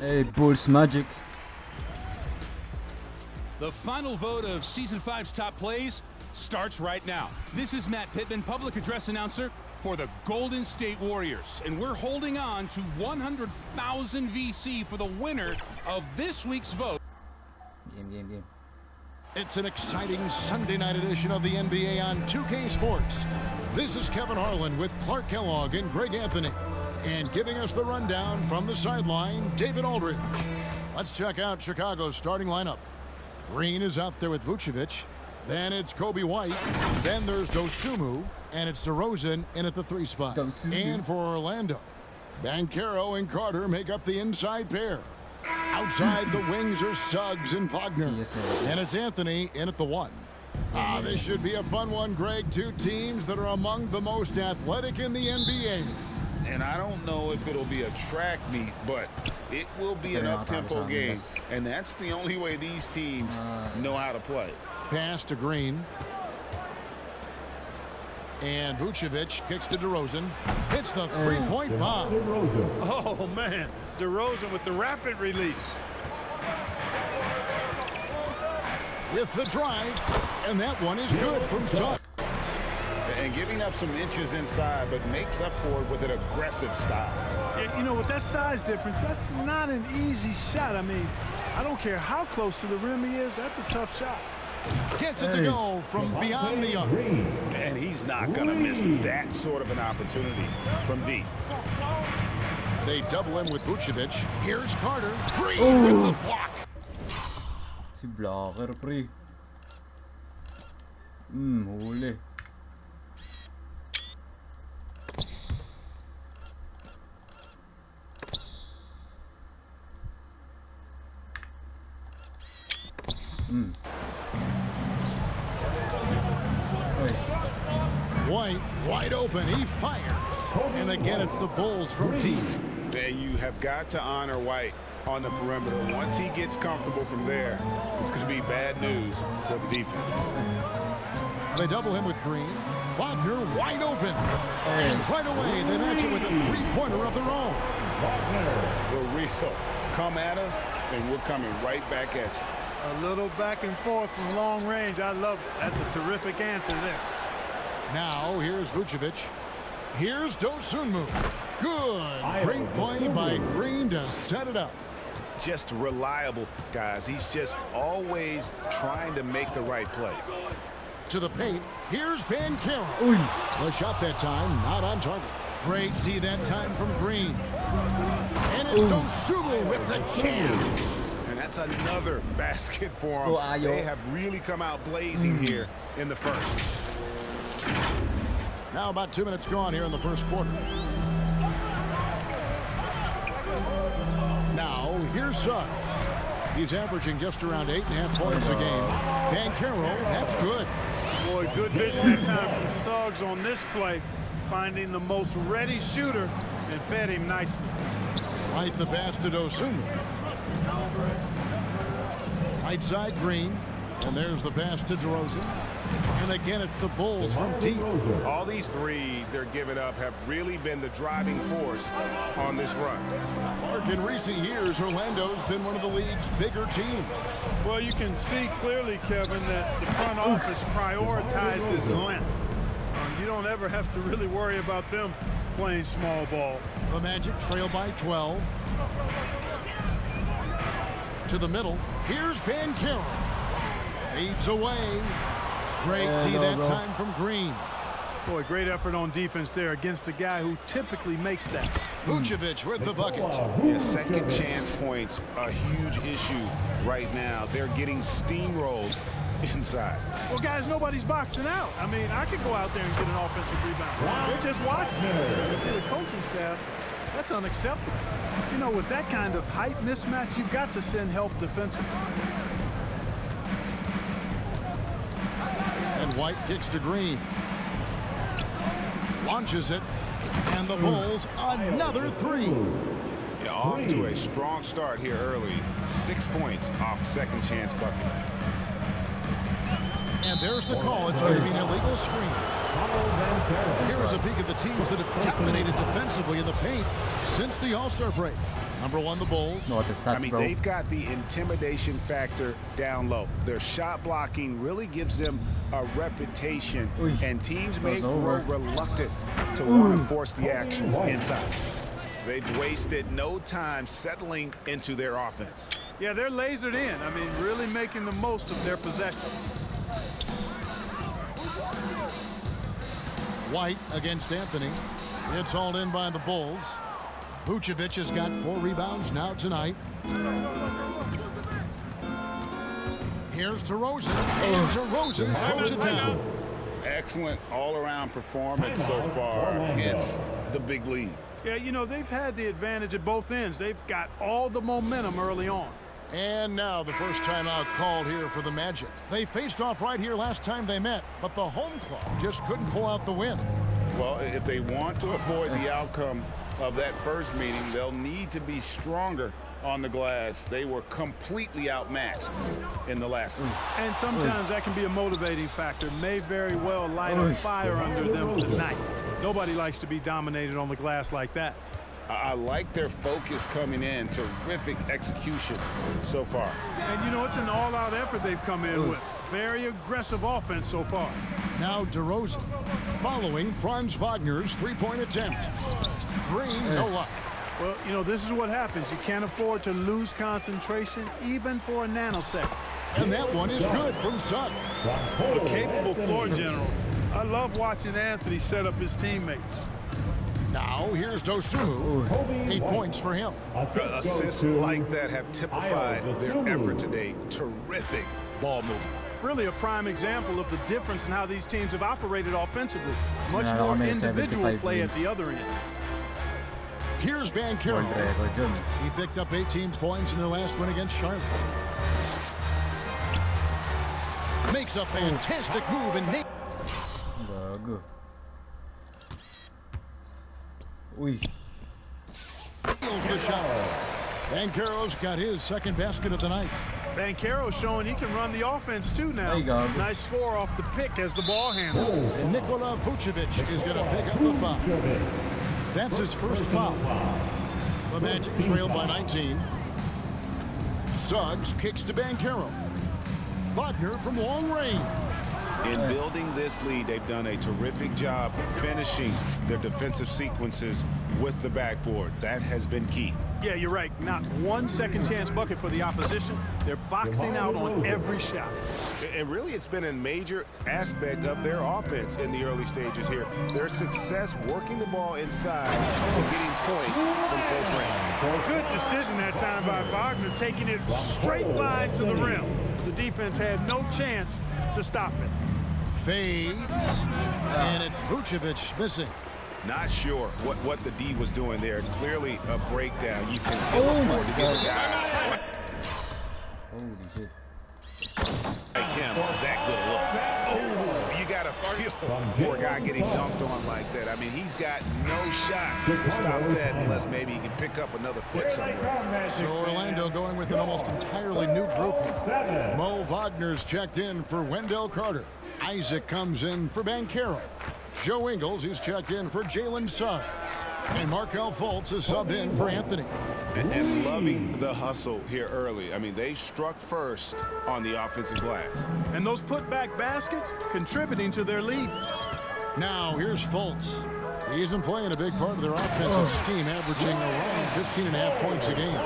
Hey, Bulls magic. The final vote of Season 5's top plays starts right now. This is Matt Pittman, public address announcer for the Golden State Warriors. And we're holding on to 100,000 VC for the winner of this week's vote. Game. It's an exciting Sunday night edition of the NBA on 2K Sports. This is Kevin Harlan with Clark Kellogg and Greg Anthony. And giving us the rundown from the sideline, David Aldridge. Let's check out Chicago's starting lineup. Green is out there with Vucevic. Then it's Kobe White. Then there's Dosunmu. And it's DeRozan in at the 3 spot. And for Orlando, Banchero and Carter make up the inside pair. Outside the wings are Suggs and Wagner. And it's Anthony in at the 1. This should be a fun one, Greg. Two teams that are among the most athletic in the NBA. And I don't know if it'll be a track meet, but it will be an up-tempo game. And that's the only way these teams know how to play. Pass to Green. And Vucevic kicks to DeRozan. Hits the three-point bomb. Oh, man. DeRozan with the rapid release. With the drive. And that one is good from Suggs. And giving up some inches inside, but makes up for it with an aggressive style. Yeah, you know, with that size difference, that's not an easy shot. I mean, I don't care how close to the rim he is. That's a tough shot. Gets it to go from beyond the arc. And he's not going to miss that sort of an opportunity from deep. They double him with Vucevic. Here's Carter. Green with the block. Si blocker, pre. Huli. White, wide open, he fires. And again, it's the Bulls from deep. And you have got to honor White on the perimeter. Once he gets comfortable from there, it's going to be bad news for the defense. They double him with Green. Wagner wide open. And right away, they match it with a three-pointer of their own. The real come at us, and we're coming right back at you. A little back and forth from long range. I love it. That's a terrific answer there. Now, here's Vucevic. Here's Dosunmu. Good. Great play by Green to set it up. Just reliable, guys. He's just always trying to make the right play. To the paint. Here's Banchero. The shot that time, not on target. Great D that time from Green. And it's Dosunmu with the jam. That's another basket for them. They have really come out blazing here in the first. Now about 2 minutes gone here in the first quarter. Now here's Suggs. He's averaging just around 8.5 points a game. Banchero, that's good. Boy, good vision that time from Suggs on this play. Finding the most ready shooter and fed him nicely. Right the pass to Dosunmu. Right side Green, and there's the pass to DeRozan. And again, it's the Bulls from deep. All these threes they're giving up have really been the driving force on this run. Clark, in recent years, Orlando's been one of the league's bigger teams. Well, you can see clearly, Kevin, that the front office prioritizes length. You don't ever have to really worry about them playing small ball. The Magic trail by 12. To the middle. Here's Banchero. Fades away. Great D that time from Green. Boy, great effort on defense there against a guy who typically makes that. Vucevic with the bucket. Yeah, second chance points, a huge issue right now. They're getting steamrolled inside. Well, guys, nobody's boxing out. I mean, I could go out there and get an offensive rebound. They're just watching. To the coaching staff, that's unacceptable. You know, with that kind of height mismatch, you've got to send help defensively. And White kicks to Green. Launches it. And the Bulls, another three. Yeah, off to a strong start here early. 6 points off second chance buckets. And there's the call. It's going to be an illegal screen. Here is a peek at the teams that have dominated defensively in the paint since the All-Star break. Number one, the Bulls. No, the stats, I mean, bro. they've got the intimidation factor down low. Their shot blocking really gives them a reputation, Oy. and teams may Goes grow over. reluctant to want to force the action inside. They've wasted no time settling into their offense. Yeah, they're lasered in. I mean, really making the most of their possession. White against Anthony. It's hauled in by the Bulls. Vucevic has got 4 rebounds now tonight. Here's DeRozan. And DeRozan throws it down. Excellent all-around performance so far. Hence the big lead. Yeah, you know, they've had the advantage at both ends. They've got all the momentum early on. And now the first timeout called here for the Magic. They faced off right here last time they met, but the home club just couldn't pull out the win. Well, if they want to avoid the outcome of that first meeting, they'll need to be stronger on the glass. They were completely outmatched in the last one. And sometimes that can be a motivating factor. May very well light a fire under them tonight. Nobody likes to be dominated on the glass like that. I like their focus coming in. Terrific execution so far. And, you know, it's an all-out effort they've come in with. Very aggressive offense so far. Now DeRozan, following Franz Wagner's three-point attempt. Green, no luck. Well, you know, this is what happens. You can't afford to lose concentration even for a nanosecond. And that one is good from Suggs. A capable floor general. I love watching Anthony set up his teammates. Now here's Dosunmu. 8 points for him. Assists like that have typified their effort today. Terrific ball movement. Really a prime example of the difference in how these teams have operated offensively. Much Yeah, more I mean, individual 75 play at wins. the other end. Here's Banchero. Go, Jun. He picked up 18 points in their last win against Charlotte. Makes a fantastic move and Bago. Uy. nails the shot. Banchero's got his second basket of the night. Banchero's showing he can run the offense too now. There you go. Nice score off the pick as the ball handler. And Nikola Vucevic is going to pick up the foul. That's his first foul. The Magic trail by 19. Suggs kicks to Banchero. Wagner from long range. In building this lead, they've done a terrific job finishing their defensive sequences with the backboard. That has been key. Yeah, you're right. Not one second chance bucket for the opposition. They're boxing out on every shot. And really, it's been a major aspect of their offense in the early stages here. Their success working the ball inside and getting points from close range. Good decision that time by Wagner, taking it straight line to the rim. The defense had no chance to stop it. Fades. And it's Vucevic missing. Not sure what the D was doing there. Clearly a breakdown. You can afford to give a guy Holy shit. like him that good a look. Oh, you got to feel for a guy getting dunked on like that. I mean, he's got no shot to stop that unless maybe he can pick up another foot somewhere. So Orlando going with an almost entirely new group. Mo Wagner's checked in for Wendell Carter. Isaac comes in for Banchero. Joe Ingles is checked in for Jalen Suggs. And Markelle Fultz is subbed in for Anthony. And loving the hustle here early. I mean, they struck first on the offensive glass. And those putback baskets contributing to their lead. Now here's Fultz. He's been playing a big part of their offensive scheme, averaging around 15.5 points a game.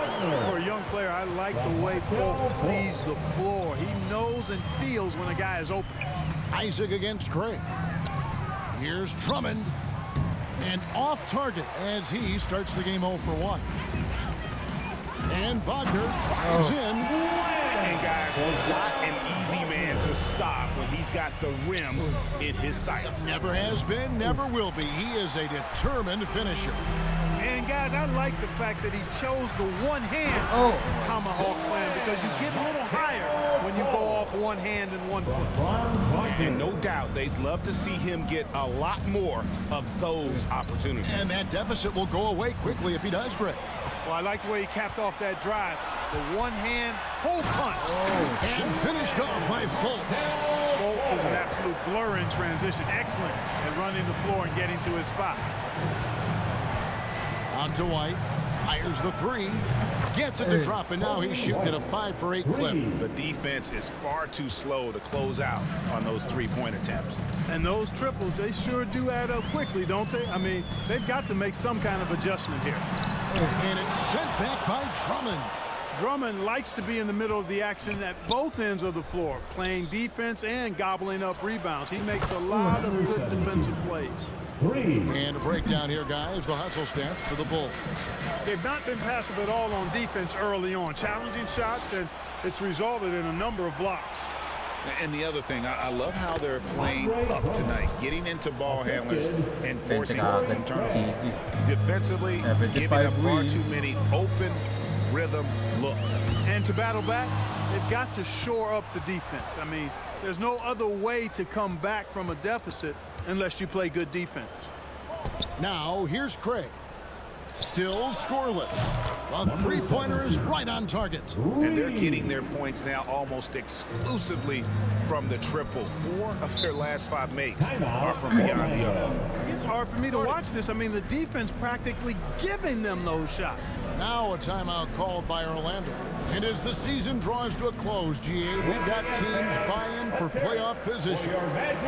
For a young player, I like the way Fultz sees the floor. He knows and feels when a guy is open. Isaac against Craig. Here's Drummond. And off target as he starts the game 0 for 1. And Wagner drives in. And guys, he's not an easy man to stop when he's got the rim in his sights. Never has been, never will be. He is a determined finisher. And guys, I like the fact that he chose the one-hand tomahawk slam because you get a little higher when you go off one hand and 1 foot. And no doubt they'd love to see him get a lot more of those opportunities. And that deficit will go away quickly if he does, Greg. Well, I like the way he capped off that drive. The one-hand hole punch. And finished off by Fultz. Fultz is an absolute blur in transition. Excellent at running the floor and getting to his spot. Out to White. Fires the three. Gets it to drop, and now he's shooting at a 5 for 8 clip. The defense is far too slow to close out on those three-point attempts. And those triples, they sure do add up quickly, don't they? I mean, they've got to make some kind of adjustment here. And it's sent back by Drummond. Drummond likes to be in the middle of the action at both ends of the floor, playing defense and gobbling up rebounds. He makes a lot of good defensive plays. And a breakdown here, guys. The hustle stats for the Bulls. They've not been passive at all on defense early on. Challenging shots, and it's resulted in a number of blocks. And the other thing, I love how they're playing up tonight, getting into ball handlers and forcing some turnovers. Defensively, giving up far too many open rhythm looks. And to battle back, they've got to shore up the defense. I mean, there's no other way to come back from a deficit unless you play good defense. Now, here's Craig. Still scoreless. A three-pointer is right on target. And they're getting their points now almost exclusively from the triple. 4 of their last 5 makes are from beyond the arc. It's hard for me to watch this. I mean, the defense practically giving them those shots. Now a timeout called by Orlando. And as the season draws to a close, GA, we've got teams vying for playoff position,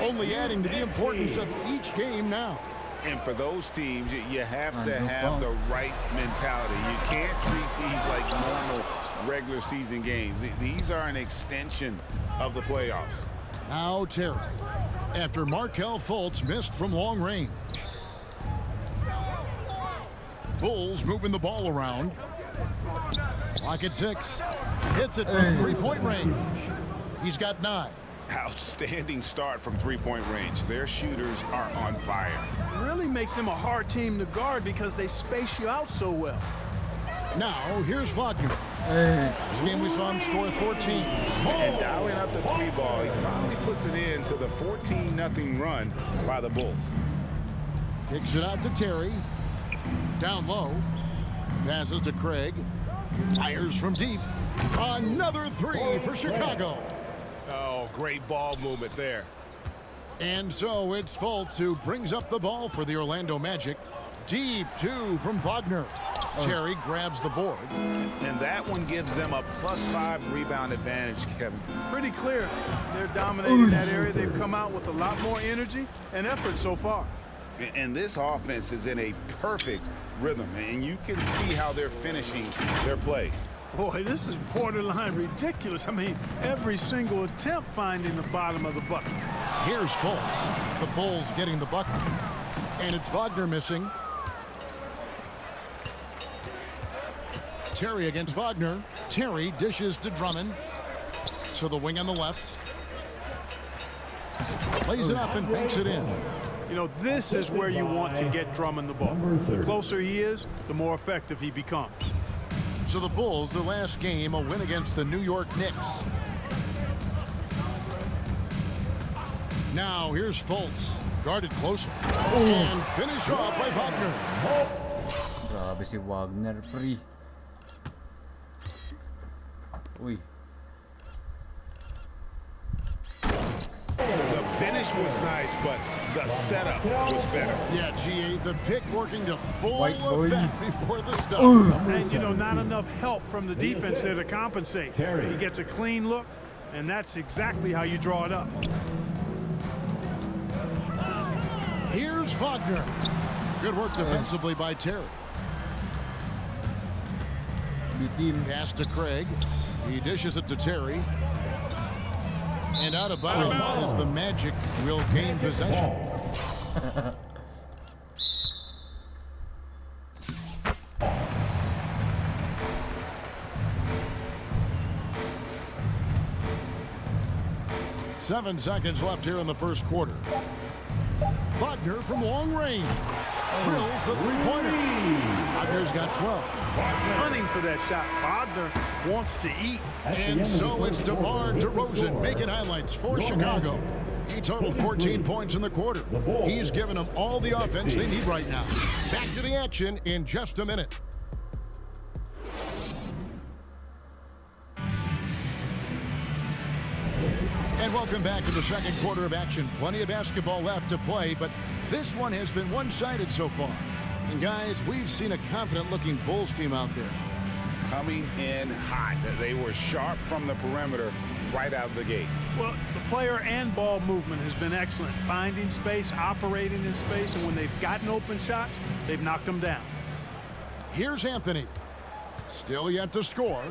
only adding to the importance of each game now. And for those teams, you have to have the right mentality. You can't treat these like normal regular season games. These are an extension of the playoffs. Now Terry, after Markelle Fultz missed from long range. Bulls moving the ball around. Clock at 6. Hits it from three-point range. He's got 9. Outstanding start from three-point range. Their shooters are on fire. It really makes them a hard team to guard because they space you out so well. Now, here's Wagner. This game we saw him score 14. And dialing up the 3 ball, he finally puts it in to the 14-0 run by the Bulls. Kicks it out to Terry. Down low. Passes to Craig. Fires from deep. Another 3 for Chicago. Oh, great ball movement there. And so it's Fultz who brings up the ball for the Orlando Magic. Deep 2 from Wagner. Terry grabs the board. And that one gives them a +5 rebound advantage, Kevin. Pretty clear. They're dominating that area. They've come out with a lot more energy and effort so far. And this offense is in a perfect rhythm, and you can see how they're finishing their plays. Boy, this is borderline ridiculous. I mean, every single attempt finding the bottom of the bucket. Here's Fultz. The Bulls getting the bucket. And it's Wagner missing. Terry against Wagner. Terry dishes to Drummond. To the wing on the left. Lays it up and banks it in. You know, this is where you want to get Drummond the ball. The closer he is, the more effective he becomes. So the Bulls, the last game, a win against the New York Knicks. Now here's Fultz. Guarded closer. And finish off by Wagner. Grabe si Wagner, pre. Uy. The finish was nice, but the setup was better. Yeah, GA, the pick working to full White boy. effect before the stop. And, you know, not enough help from the defense there to compensate. He gets a clean look, and that's exactly how you draw it up. Here's Wagner. Good work defensively by Terry. Pass to Craig. He dishes it to Terry. And out of bounds as the Magic will gain possession. Seven seconds left here in the first quarter. Wagner from long range. Drills the three-pointer. Wagner's got 12. Hunting for that shot. Wagner wants to eat. And so it's DeMar DeRozan making highlights for Chicago. He totaled 14 points in the quarter. He's given them all the offense they need right now. Back to the action in just a minute. And welcome back to the second quarter of action. Plenty of basketball left to play, but this one has been one-sided so far. And guys, we've seen a confident-looking Bulls team out there. Coming in hot. They were sharp from the perimeter right out of the gate. Well, the player and ball movement has been excellent. Finding space, operating in space, and when they've gotten open shots, they've knocked them down. Here's Anthony. Still yet to score.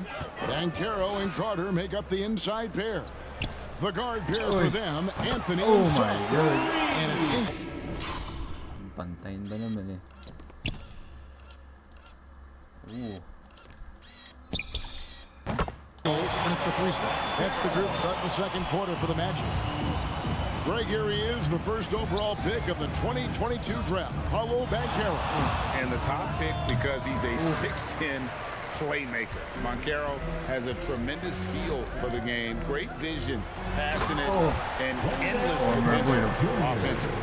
Banchero and Carter make up the inside pair. The guard pair for them, Anthony Oh and my Suggs. God. And it's in. Pantayin ba naman eh. Ooh. And at the 3 spot. That's the group start the second quarter for the Magic. Greg, here he is, the first overall pick of the 2022 draft, Paulo Banchero. And the top pick because he's a 6'10" playmaker. Banchero has a tremendous feel for the game, great vision, passionate, and endless potential offensively.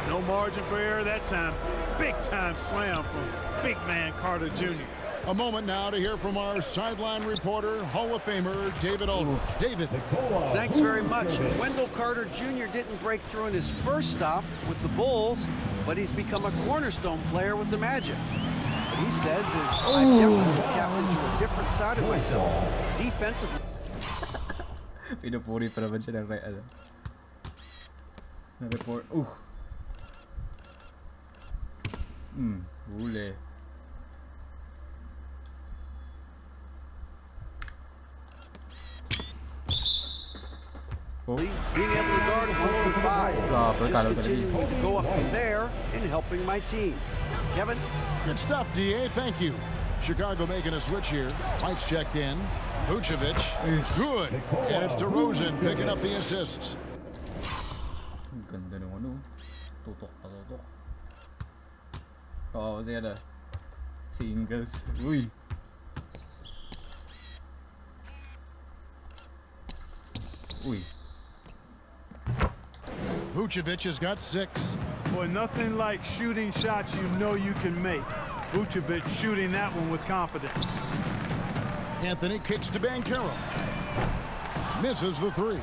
No margin for error that time. Big-time slam from big man Carter Jr. A moment now to hear from our sideline reporter, Hall of Famer David Aldridge. David. Thanks very much. Wendell Carter Jr. didn't break through in his first stop with the Bulls, but he's become a cornerstone player with the Magic. What he says is, I've definitely tapped into a different side of myself. Defensively. Pinupuri pa naman siya ng report. Huli. Being able to guard a 1 through 5. Just continuing to go up from there and helping my team. Kevin? Good stuff, DA. Thank you. Chicago making a switch here. White's checked in. Vucevic. Good. And it's DeRozan picking up the assists. Ganda nung ano. Tutok pa tutok. Oo, kasi ano. Singles. Uy. Uy. Vucevic has got 6. Boy, nothing like shooting shots you know you can make. Vucevic shooting that one with confidence. Anthony kicks to Banchero. Misses the 3.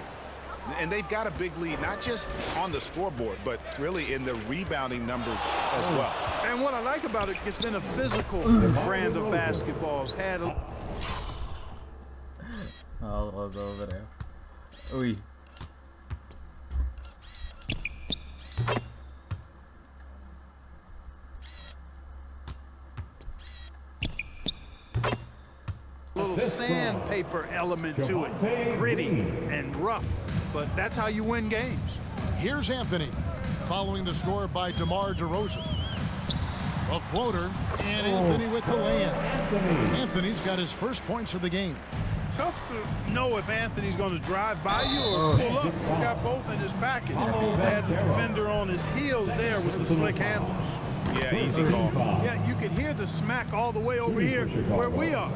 And they've got a big lead, not just on the scoreboard, but really in the rebounding numbers as well. And what I like about it, it's been a physical brand of basketball. It's had a... Crossover eh. Uy. little sandpaper element to it. Gritty and rough, but that's how you win games. Here's Anthony, following the score by DeMar DeRozan. A floater, and Anthony with the layup. Anthony's got his first points of the game. Tough to know if Anthony's going to drive by you or pull up. He's got both in his package. Had the defender on his heels there with the slick handles. Yeah, easy call. Yeah, you could hear the smack all the way over here where we are.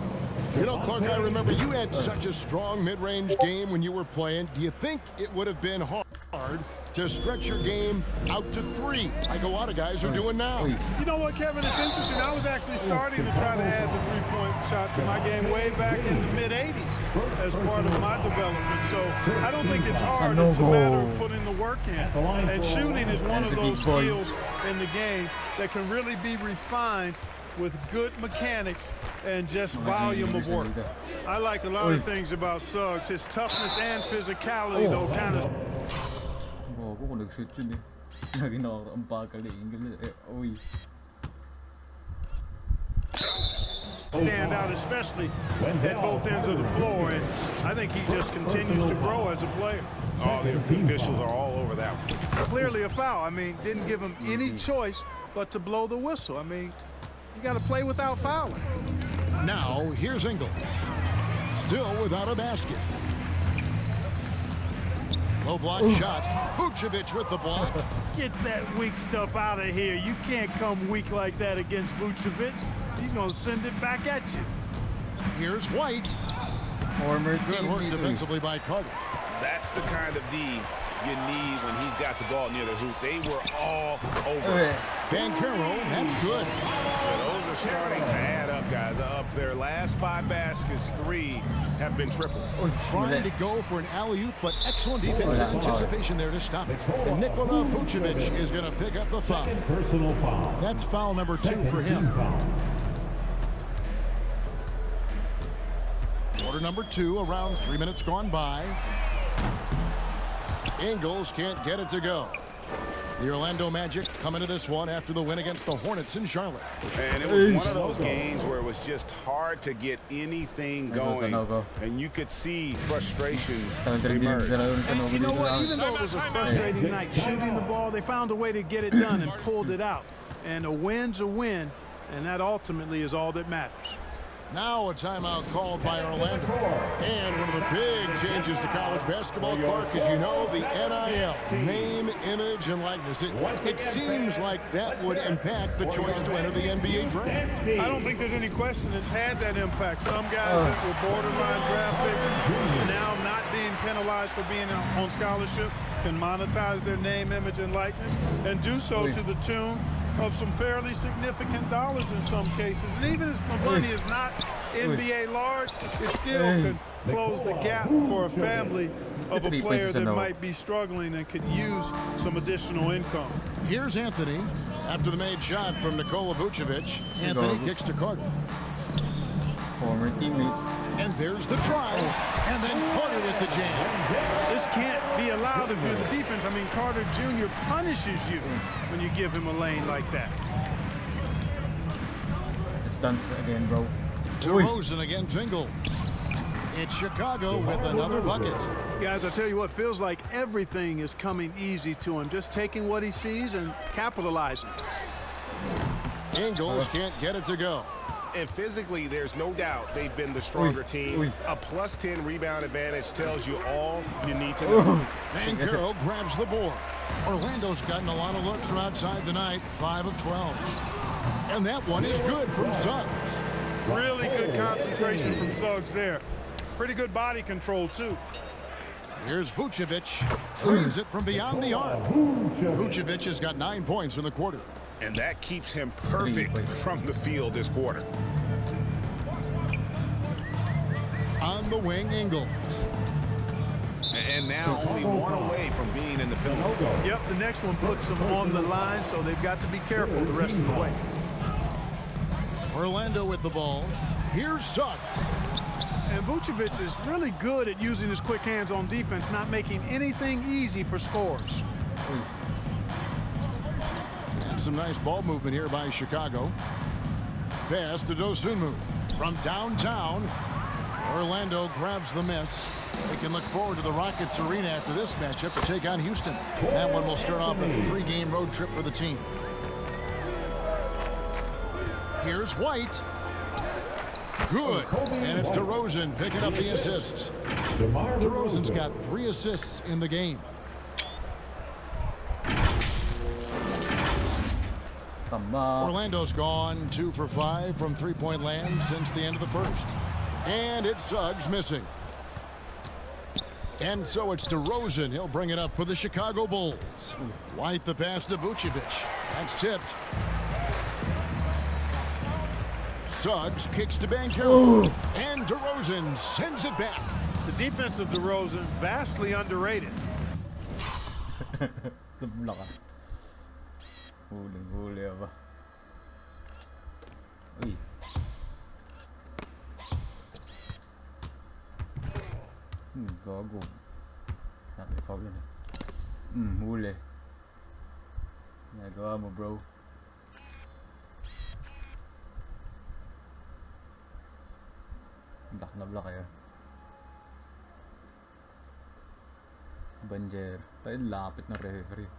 You know, Clark, I remember you had such a strong mid-range game when you were playing. Do you think it would have been hard to stretch your game out to 3 like a lot of guys are doing now? You know what, Kevin? It's interesting. I was actually starting to try to add the three-point shot to my game way back in the mid-'80s as part of my development. So I don't think it's hard. It's a matter of putting the work in. And shooting is one of those skills in the game that can really be refined with good mechanics and just volume of work. I like a lot of things about Suggs. His toughness and physicality, though, kind of... Bobo kung nag-shoot yun eh. Lagi nakakampakal eh. Uy. Stand out, especially at both ends of the floor, and I think he just continues to grow as a player. Oh, the officials are all over that one. Clearly a foul. I mean, didn't give him any choice but to blow the whistle. I mean, you got to play without fouling. Now, here's Ingles. Still without a basket. Low block shot. Vucevic with the block. Get that weak stuff out of here. You can't come weak like that against Vucevic. He's going to send it back at you. Here's White. Former Good work defensively by Carter. That's the kind of D you need when he's got the ball near the hoop. They were all over. Banchero, that's good. Those are starting to add up up, guys. Up. Their last 5 baskets, 3 have been triple. Trying to go for an alley-oop, but excellent defense and anticipation there to stop it. And Nikola Vucevic is going to pick up the foul. Personal foul. That's foul number 2 for him. Quarter number 2, around 3 minutes gone by. Ingles can't get it to go. The Orlando Magic come into this one after the win against the Hornets in Charlotte. And it was one of those games where it was just hard to get anything going. And you could see frustrations emerge. And you know what? Even though it was a frustrating night shooting the ball, they found a way to get it done and pulled it out. And a win's a win, and that ultimately is all that matters. Now a timeout called by Orlando. And one of the big changes to college basketball, Clark, as you know, the NIL, name, image, and likeness. It seems like that would impact the choice to enter the NBA draft. I don't think there's any question it's had that impact. Some guys that were borderline draft picks now not being penalized for being on scholarship can monetize their name, image, and likeness and do so to the tune of some fairly significant dollars in some cases. And even if the money is not NBA large, it still can close the gap for a family of a player that might be struggling and could use some additional income. Here's Anthony after the made shot from Nikola Vucevic. Anthony kicks to Carter. Former teammate. And there's the try. And then Carter with the jam. This can't be allowed if you're the defense. I mean, Carter Jr. punishes you when you give him a lane like that. It's done again, bro. DeRozan against Ingles. It's Chicago with another bucket. Guys, I tell you what, feels like everything is coming easy to him. Just taking what he sees and capitalizing. Ingles can't get it to go. And physically, there's no doubt they've been the stronger team. A plus 10 rebound advantage tells you all you need to know. Banchero grabs the board. Orlando's gotten a lot of looks from outside tonight, 5 of 12. And that one is good from Suggs. Really good concentration from Suggs there. Pretty good body control, too. Here's Vucevic. Trains it from beyond the arc. Vucevic has got 9 points in the quarter. And that keeps him perfect from the field this quarter. On the wing, Ingles. And now only one away from being in the penalty. Yep, the next one puts them on the line, so they've got to be careful the rest of the way. Orlando with the ball. Here's Suggs. And Vucevic is really good at using his quick hands on defense, not making anything easy for scores. And some nice ball movement here by Chicago. Pass to Dosunmu. From downtown, Orlando grabs the miss. We can look forward to the Rockets Arena after this matchup to take on Houston. That one will start off a 3-game road trip for the team. Here's White. Good. And it's DeRozan picking up the assists. DeRozan's got 3 assists in the game. Orlando's gone 2 for 5 from three-point land since the end of the first. And it's Suggs missing. And so it's DeRozan. He'll bring it up for the Chicago Bulls. White the pass to Vucevic. That's tipped. Suggs kicks to Banchero. And DeRozan sends it back. The defense of DeRozan, vastly underrated. Huli apa. Uy. Gago. Naka-foul yun eh. Huli. Nagawa mo, bro. Block na block kayo. Banjer. Tayo lapit na referee.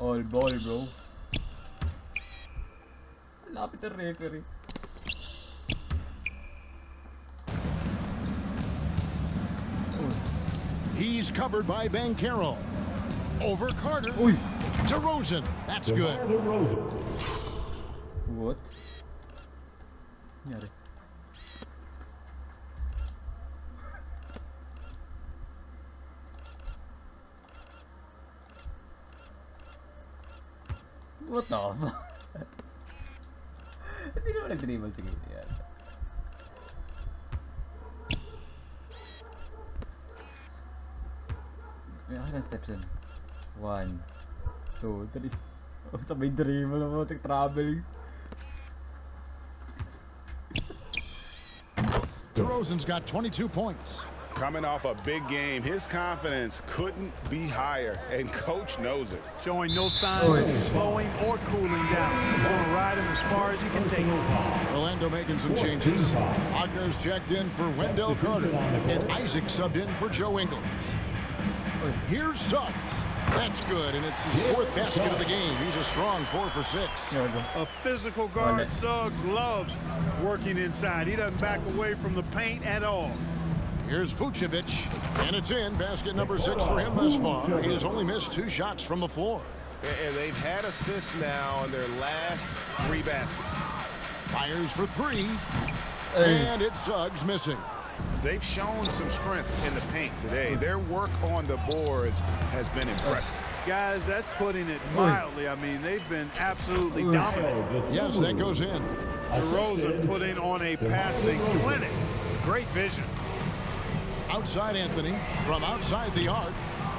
All ball, bro. Lapit na referee. He's covered by Banchero. Over Carter. Uy! DeRozan. That's good. What? Nangyari? What the fuck? Hindi naman nag-dribble si KD yan. May ako ng steps yun. 1, 2, 3. Oh, sabay dribble na mo, traveling. DeRozan's got 22 points. Coming off a big game, his confidence couldn't be higher, and coach knows it. Showing no signs of slowing or cooling down. Going to ride him as far as he can take him. Orlando making some changes. Wagner's checked in for Wendell Carter, and Isaac subbed in for Joe Ingles. Here's Suggs. That's good, and it's his 4th basket of the game. He's a strong 4 for 6. A physical guard, Suggs loves working inside. He doesn't back away from the paint at all. Here's Vucevic, and it's in. Basket number 6 for him thus far. He has only missed 2 shots from the floor. And they've had assists now on their last 3 baskets. Fires for 3, and it's Suggs missing. They've shown some strength in the paint today. Their work on the boards has been impressive. Guys, that's putting it mildly. I mean, they've been absolutely dominant. Yes, that goes in. DeRozan putting on a passing clinic. Great vision. Outside Anthony, from outside the arc.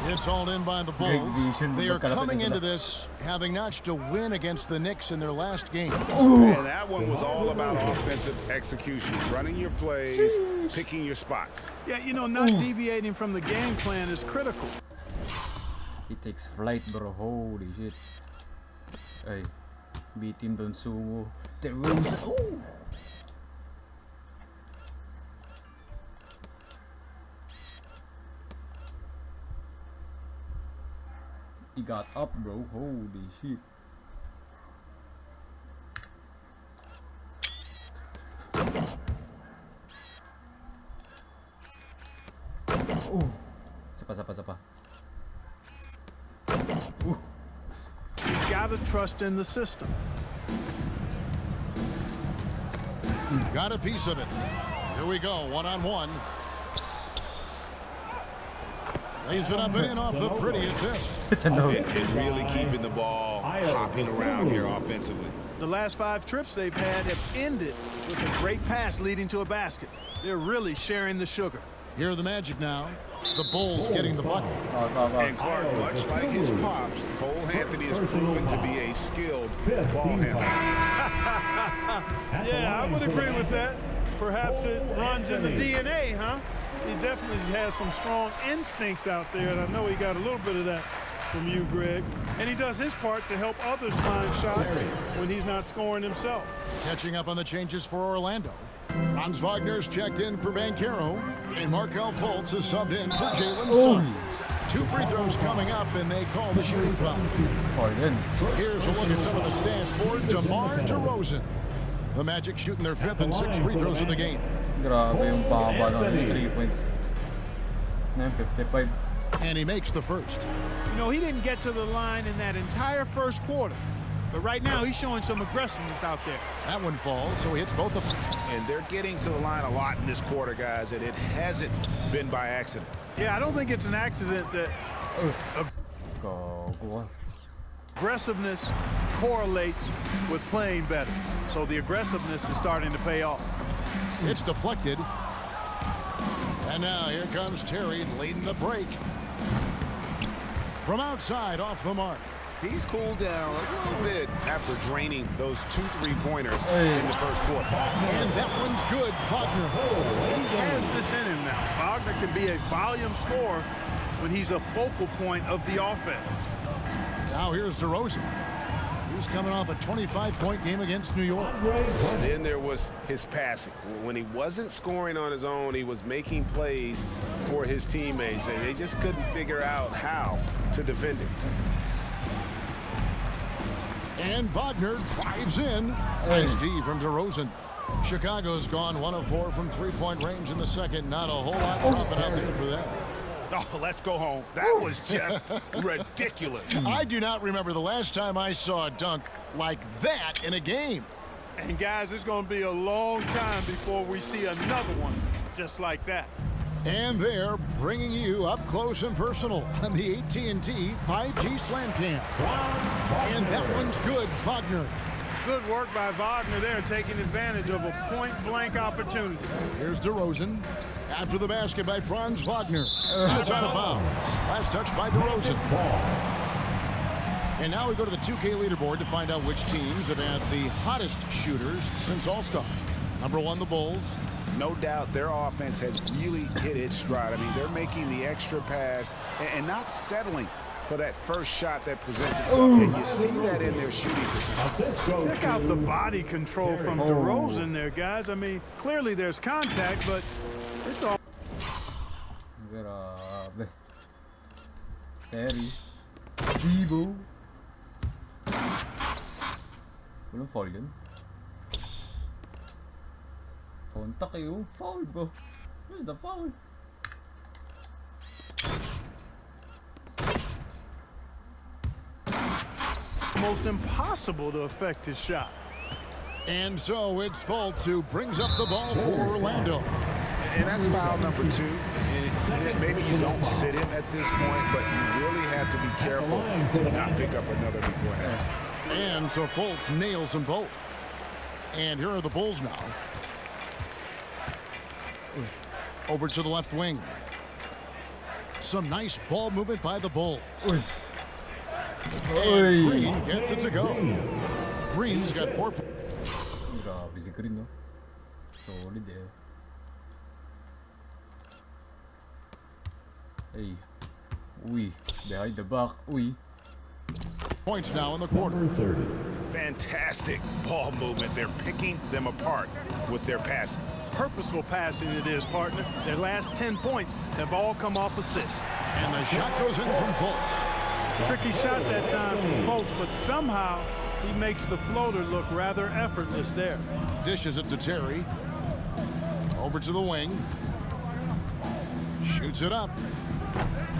It's all in by the Bulls. They are coming into this having notched a win against the Knicks in their last game. And that one was all about offensive execution, running your plays, picking your spots. Yeah, you know, not deviating from the game plan is critical. He takes flight, bro. Holy shit. Ay, beat him doon sumo. DeRozan. Oh! He got up, bro. Holy shit. Oh. Sapa. You've got to trust in the system. Got a piece of it. Here we go, one-on-one. Lays it up and in off the pretty assist. It's a no. And really keeping the ball hopping around here offensively. The last 5 trips they've had have ended with a great pass leading to a basket. They're really sharing the sugar. Here are the Magic now. The Bulls getting the bucket. And Clark, much like his pops, Cole Anthony has proven to be a skilled ball handler. Yeah, I would agree with that. Perhaps it runs in the DNA, huh? He definitely has some strong instincts out there, and I know he got a little bit of that from you, Greg. And he does his part to help others find shots when he's not scoring himself. Catching up on the changes for Orlando. Franz Wagner's checked in for Banchero, and Markelle Fultz is subbed in for Jalen Suggs. 2 free throws coming up, and they call the shooting foul. Here's a look at some of the stats for DeMar DeRozan. The Magic shooting their 5th and 6th free throws of the game. Grabe yung baba ng 3 points. 9:55. And he makes the first. You know, he didn't get to the line in that entire first quarter. But right now, he's showing some aggressiveness out there. That one falls, so he hits both of them. And they're getting to the line a lot in this quarter, guys, and it hasn't been by accident. Yeah, I don't think it's an accident that aggressiveness correlates with playing better. So the aggressiveness is starting to pay off. It's deflected. And now here comes Terry leading the break. From outside, off the mark. He's cooled down a little bit after draining those 2 3-pointers in the first quarter. And that one's good, Wagner. He has this in him now. Wagner can be a volume scorer when he's a focal point of the offense. Now here's DeRozan. He's coming off a 25-point game against New York. And then there was his passing. When he wasn't scoring on his own, he was making plays for his teammates, and they just couldn't figure out how to defend him. And Wagner drives in. Nice D from DeRozan. Chicago's gone 1 of 4 from 3-point range in the second. Not a whole lot dropping out there for them. Oh, let's go home. That was just ridiculous. I do not remember the last time I saw a dunk like that in a game. And guys, it's going to be a long time before we see another one just like that. And they're bringing you up close and personal on the AT&T 5G Slam Cam. And that one's good, Wagner. Good work by Wagner there, taking advantage of a point-blank opportunity. Here's DeRozan. After the basket by Franz Wagner. It's out of bounds. Last touch by DeRozan. And now we go to the 2K leaderboard to find out which teams have had the hottest shooters since All-Star. Number 1, the Bulls. No doubt their offense has really hit its stride. I mean, they're making the extra pass and not settling for that first shot that presents itself. And you see that in their shooting percentage. Check out the body control from DeRozan there, guys. I mean, clearly there's contact, but it's all. Grabe. Terry. Debo. Walang foul yun. Contact kayo. Foul, bro. Where's the foul? Almost impossible to affect his shot. And so it's Fultz who brings up the ball for Orlando. And that's foul number 2. And maybe you don't sit him at this point, but you really have to be careful to not pick up another beforehand. And so Fultz nails them both. And here are the Bulls now. Over to the left wing. Some nice ball movement by the Bulls. And Green gets it to go. Green's got 4 points. Grabe si Green, no? Solid eh. Hey. Uy. Behind the back. Uy. Points now in the quarter. Fantastic ball movement. They're picking them apart with their passing. Purposeful passing it is, partner. Their last 10 points have all come off assists. And the shot goes in from Fultz. Tricky shot that time from Fultz, but somehow he makes the floater look rather effortless there. Dishes it to Terry. Over to the wing. Shoots it up.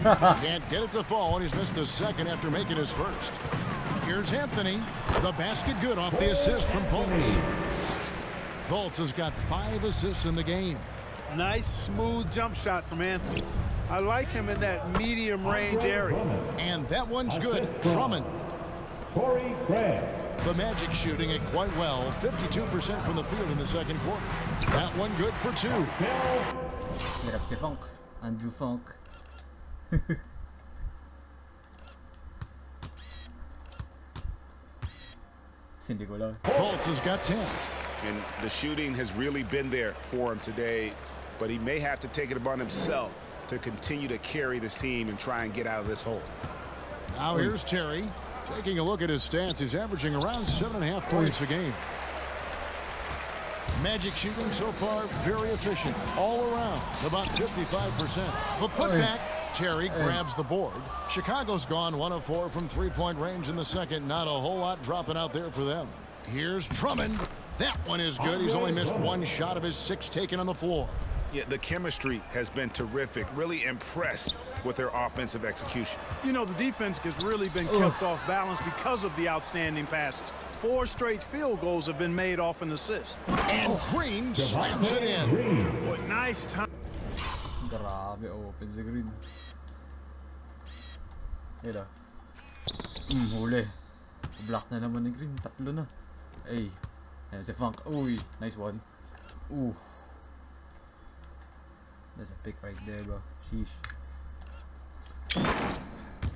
Can't get it to fall, and he's missed the second after making his first. Here's Anthony. The basket good off the assist from Fultz. Fultz has got 5 assists in the game. Nice, smooth jump shot from Anthony. I like him in that medium range area. And that one's good. Drummond. The Magic shooting it quite well. 52% from the field in the second quarter. That one good for 2. Hirap si Funk. Andrew Funk. Cindy Gola. Fultz has got 10. And the shooting has really been there for him today, but he may have to take it upon himself to continue to carry this team and try and get out of this hole. Now here's Terry. Taking a look at his stats, he's averaging around 7.5 points a game. Magic shooting so far very efficient all around, about 55%. The putback, Terry grabs the board. Chicago's gone 1 of 4 from 3-point range in the second. Not a whole lot dropping out there for them. Here's Drummond. That one is good. He's only missed 1 shot of his 6 taken on the floor. Yeah, the chemistry has been terrific. Really impressed with their offensive execution. You know, the defense has really been kept off balance because of the outstanding passes. 4 straight field goals have been made off an assist. And Green slams it in. What nice time. Grabe open si Green. Ito. Huli. Block na naman ni Green. 3 na. Ay. Ayan si Funk. Uy. Nice one. Ooh. There's a pick right there, bro. Sheesh.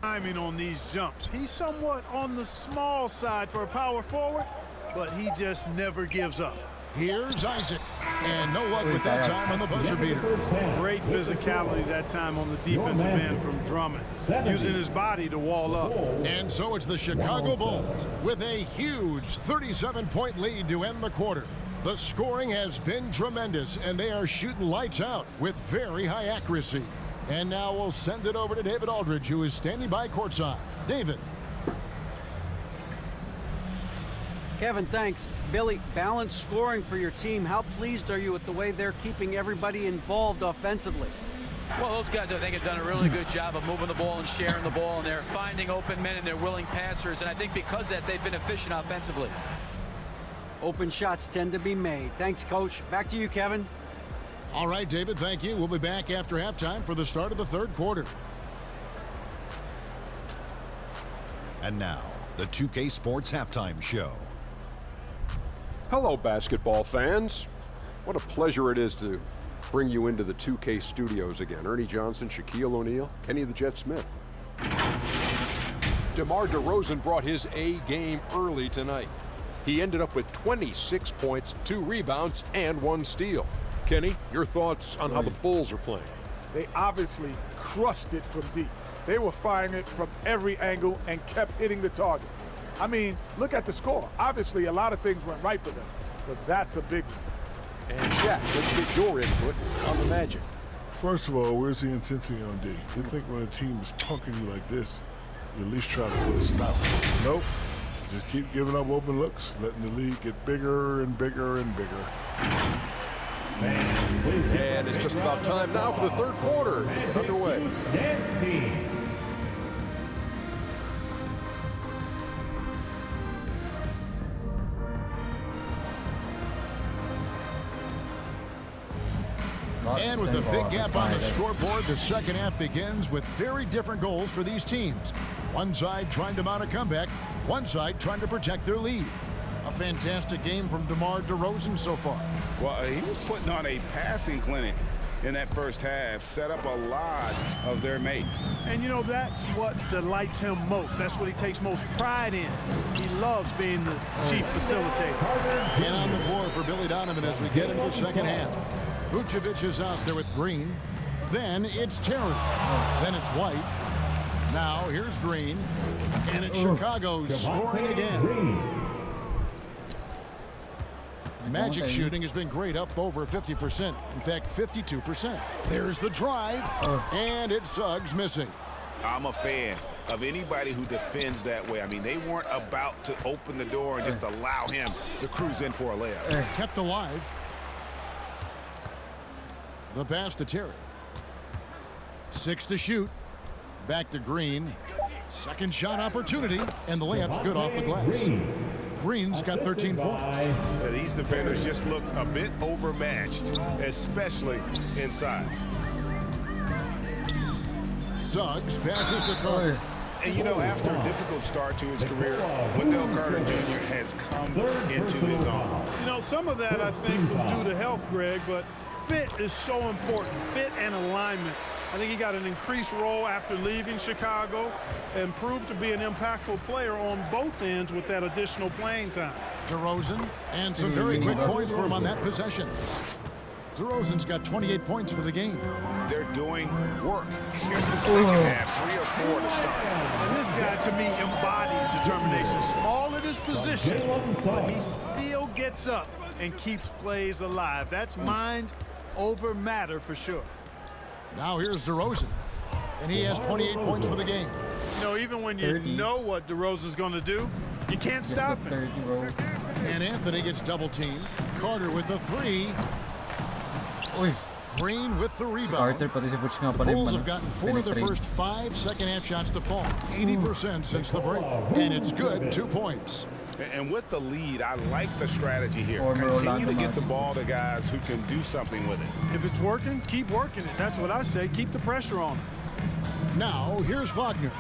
Timing on these jumps. He's somewhat on the small side for a power forward, but he just never gives up. Here's Isaac. And no luck with that time on the buzzer beater. Great physicality that time on the defensive end from Drummond, using his body to wall up. And so it's the Chicago Bulls with a huge 37-point lead to end the quarter. The scoring has been tremendous, and they are shooting lights out with very high accuracy. And now we'll send it over to David Aldridge, who is standing by courtside. David. Kevin, thanks. Billy, balanced scoring for your team. How pleased are you with the way they're keeping everybody involved offensively? Well, those guys, I think, have done a really good job of moving the ball and sharing the ball, and they're finding open men and they're willing passers. And I think because of that, they've been efficient offensively. Open shots tend to be made. Thanks, Coach. Back to you, Kevin. All right, David, thank you. We'll be back after halftime for the start of the third quarter. And now, the 2K Sports Halftime Show. Hello, basketball fans. What a pleasure it is to bring you into the 2K studios again. Ernie Johnson, Shaquille O'Neal, Kenny the Jet Smith. DeMar DeRozan brought his A game early tonight. He ended up with 26 points, 2 rebounds, and 1 steal. Kenny, your thoughts on how the Bulls are playing? They obviously crushed it from deep. They were firing it from every angle and kept hitting the target. I mean, look at the score. Obviously, a lot of things went right for them, but that's a big one. And Shaq, let's get your input on the Magic. First of all, where's the intensity on D? You think when a team is punking you like this, you at least try to put a stop. Nope. Just keep giving up open looks, letting the lead get bigger and bigger and bigger. And it's just about time now for the third quarter to get underway. And with a big gap on the scoreboard, the second half begins with very different goals for these teams. One side trying to mount a comeback, one side trying to protect their lead. A fantastic game from DeMar DeRozan so far. Well, he was putting on a passing clinic in that first half, set up a lot of their mates. And, you know, that's what delights him most. That's what he takes most pride in. He loves being the chief facilitator. And on the floor for Billy Donovan as we get into the second half. Vucevic is out there with Green. Then it's Terry. Then it's White. Now here's Green. And it's Chicago scoring again. Magic shooting has been great, up over 50%. In fact, 52%. There's the drive. And it's Suggs missing. I'm a fan of anybody who defends that way. I mean, they weren't about to open the door and just allow him to cruise in for a layup. Kept alive. The pass to Terry. 6 to shoot. Back to Green. Second shot opportunity. And the layup's good off the glass. Green's got 13 points. These defenders just look a bit overmatched, especially inside. Suggs passes to Carter. And you know, after a difficult start to his career, Wendell Carter Jr. has come into his own. You know, some of that I think was due to health, Greg, but fit is so important. Fit and alignment. I think he got an increased role after leaving Chicago and proved to be an impactful player on both ends with that additional playing time. DeRozan, and some very quick points for him on that possession. DeRozan's got 28 points for the game. They're doing work here in the second half, 3 or 4 to start. And this guy, to me, embodies determination. Small at his position, but he still gets up and keeps plays alive. That's mind over matter for sure. Now here's DeRozan, and he has 28 points for the game. You know, even when you know what DeRozan's going to do, you can't stop him. And Anthony gets double teamed. Carter with the 3. Green with the rebound. The Bulls have gotten 4 of their first 5 second-half shots to fall. 80% since the break. And it's good, 2 points. And with the lead, I like the strategy here. Continue to get the ball to guys who can do something with it. If it's working, keep working it. That's what I say. Keep the pressure on him. Now, here's Wagner.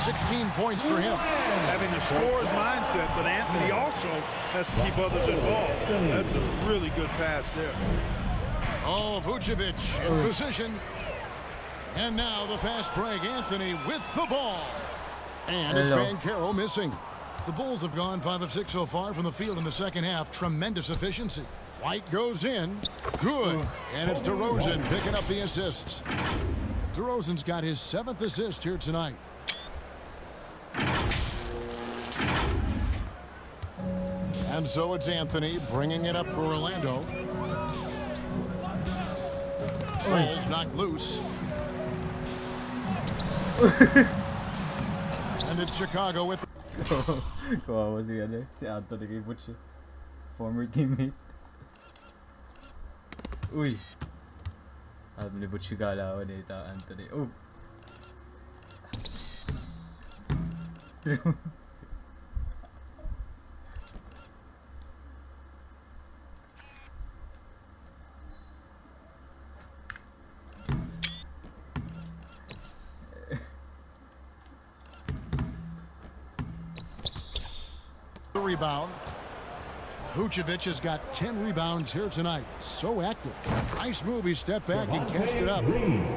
16 points for him. Having a scorer's mindset, but Anthony also has to keep others involved. That's a really good pass there. Oh, Vucevic in position. And now the fast break. Anthony with the ball. And it's Banchero missing. The Bulls have gone 5 of 6 so far from the field in the second half. Tremendous efficiency. White goes in. Good. And it's DeRozan picking up the assists. DeRozan's got his 7th assist here tonight. And so it's Anthony bringing it up for Orlando. Ball's knocked loose. And it's Chicago with the... Kawawa si Anthony kay Butch. Former teammate. Uy. Sabi ni Butch galawan ito, Anthony. Oh. The rebound. Vucevic has got 10 rebounds here tonight. So active. Nice move. He stepped back and catched it up.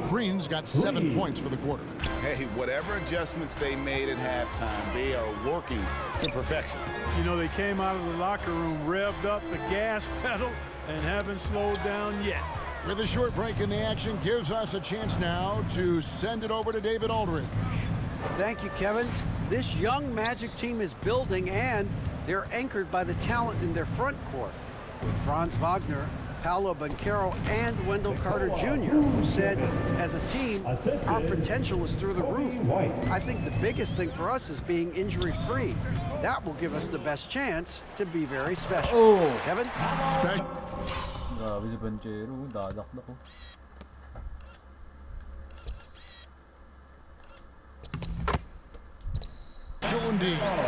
Green's got 7 points for the quarter. Hey, whatever adjustments they made at halftime, they are working to perfection. You know, they came out of the locker room, revved up the gas pedal, and haven't slowed down yet. With a short break in the action, gives us a chance now to send it over to David Aldridge. Thank you, Kevin. This young Magic team is building, and they're anchored by the talent in their front court, with Franz Wagner, Paolo Banchero, and Wendell Carter Jr., who said, as a team, our potential is through the roof. I think the biggest thing for us is being injury-free. That will give us the best chance to be very special. Oh! Kevin? Grabe si Banchero, dadakdak ko.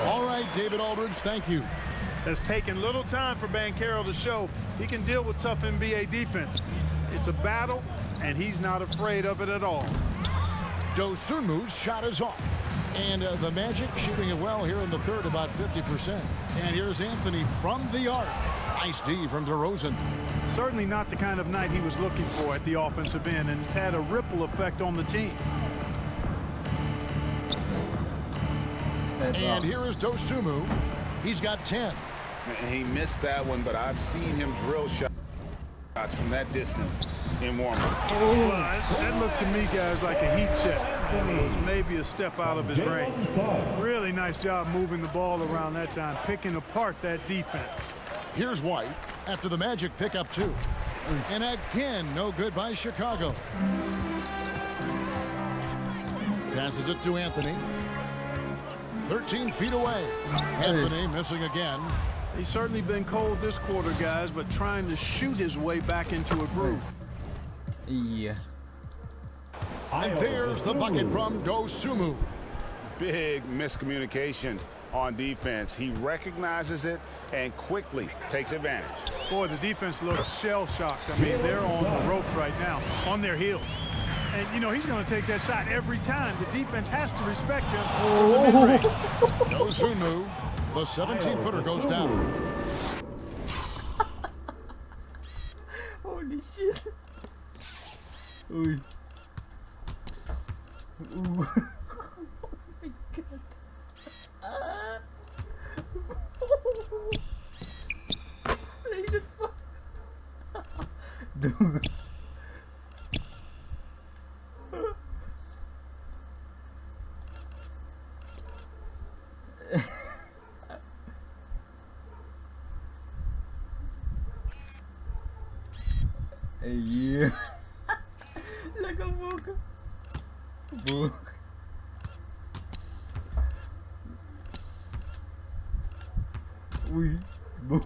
All right, David Aldridge, thank you. It's taken little time for Banchero to show he can deal with tough NBA defense. It's a battle, and he's not afraid of it at all. Dosunmu's shot is off. And the Magic shooting it well here in the third, about 50%. And here's Anthony from the arc. Nice D from DeRozan. Certainly not the kind of night he was looking for at the offensive end, and it's had a ripple effect on the team. And here is Dosunmu. He's got 10. He missed that one, but I've seen him drill shots from that distance in warm-up. Well, that looked to me, guys, like a heat check. It was maybe a step out of his range. Really nice job moving the ball around that time, picking apart that defense. Here's White after the Magic pick up 2. And again, no good by Chicago. Passes it to Anthony. 13 feet away. Anthony missing again. He's certainly been cold this quarter, guys, but trying to shoot his way back into a groove. Yeah. And there's the bucket from Dosunmu. Big miscommunication on defense. He recognizes it and quickly takes advantage. Boy, the defense looks shell-shocked. I mean, they're on the ropes right now, on their heels. And, you know, he's going to take that shot every time. The defense has to respect him. Dosunmu, the 17-footer goes down. Holy shit. Uy. Ooh. Oh my god. Ah. Laser fuck. Dude. Hey, yeah. Like a book. Book. Uy, book.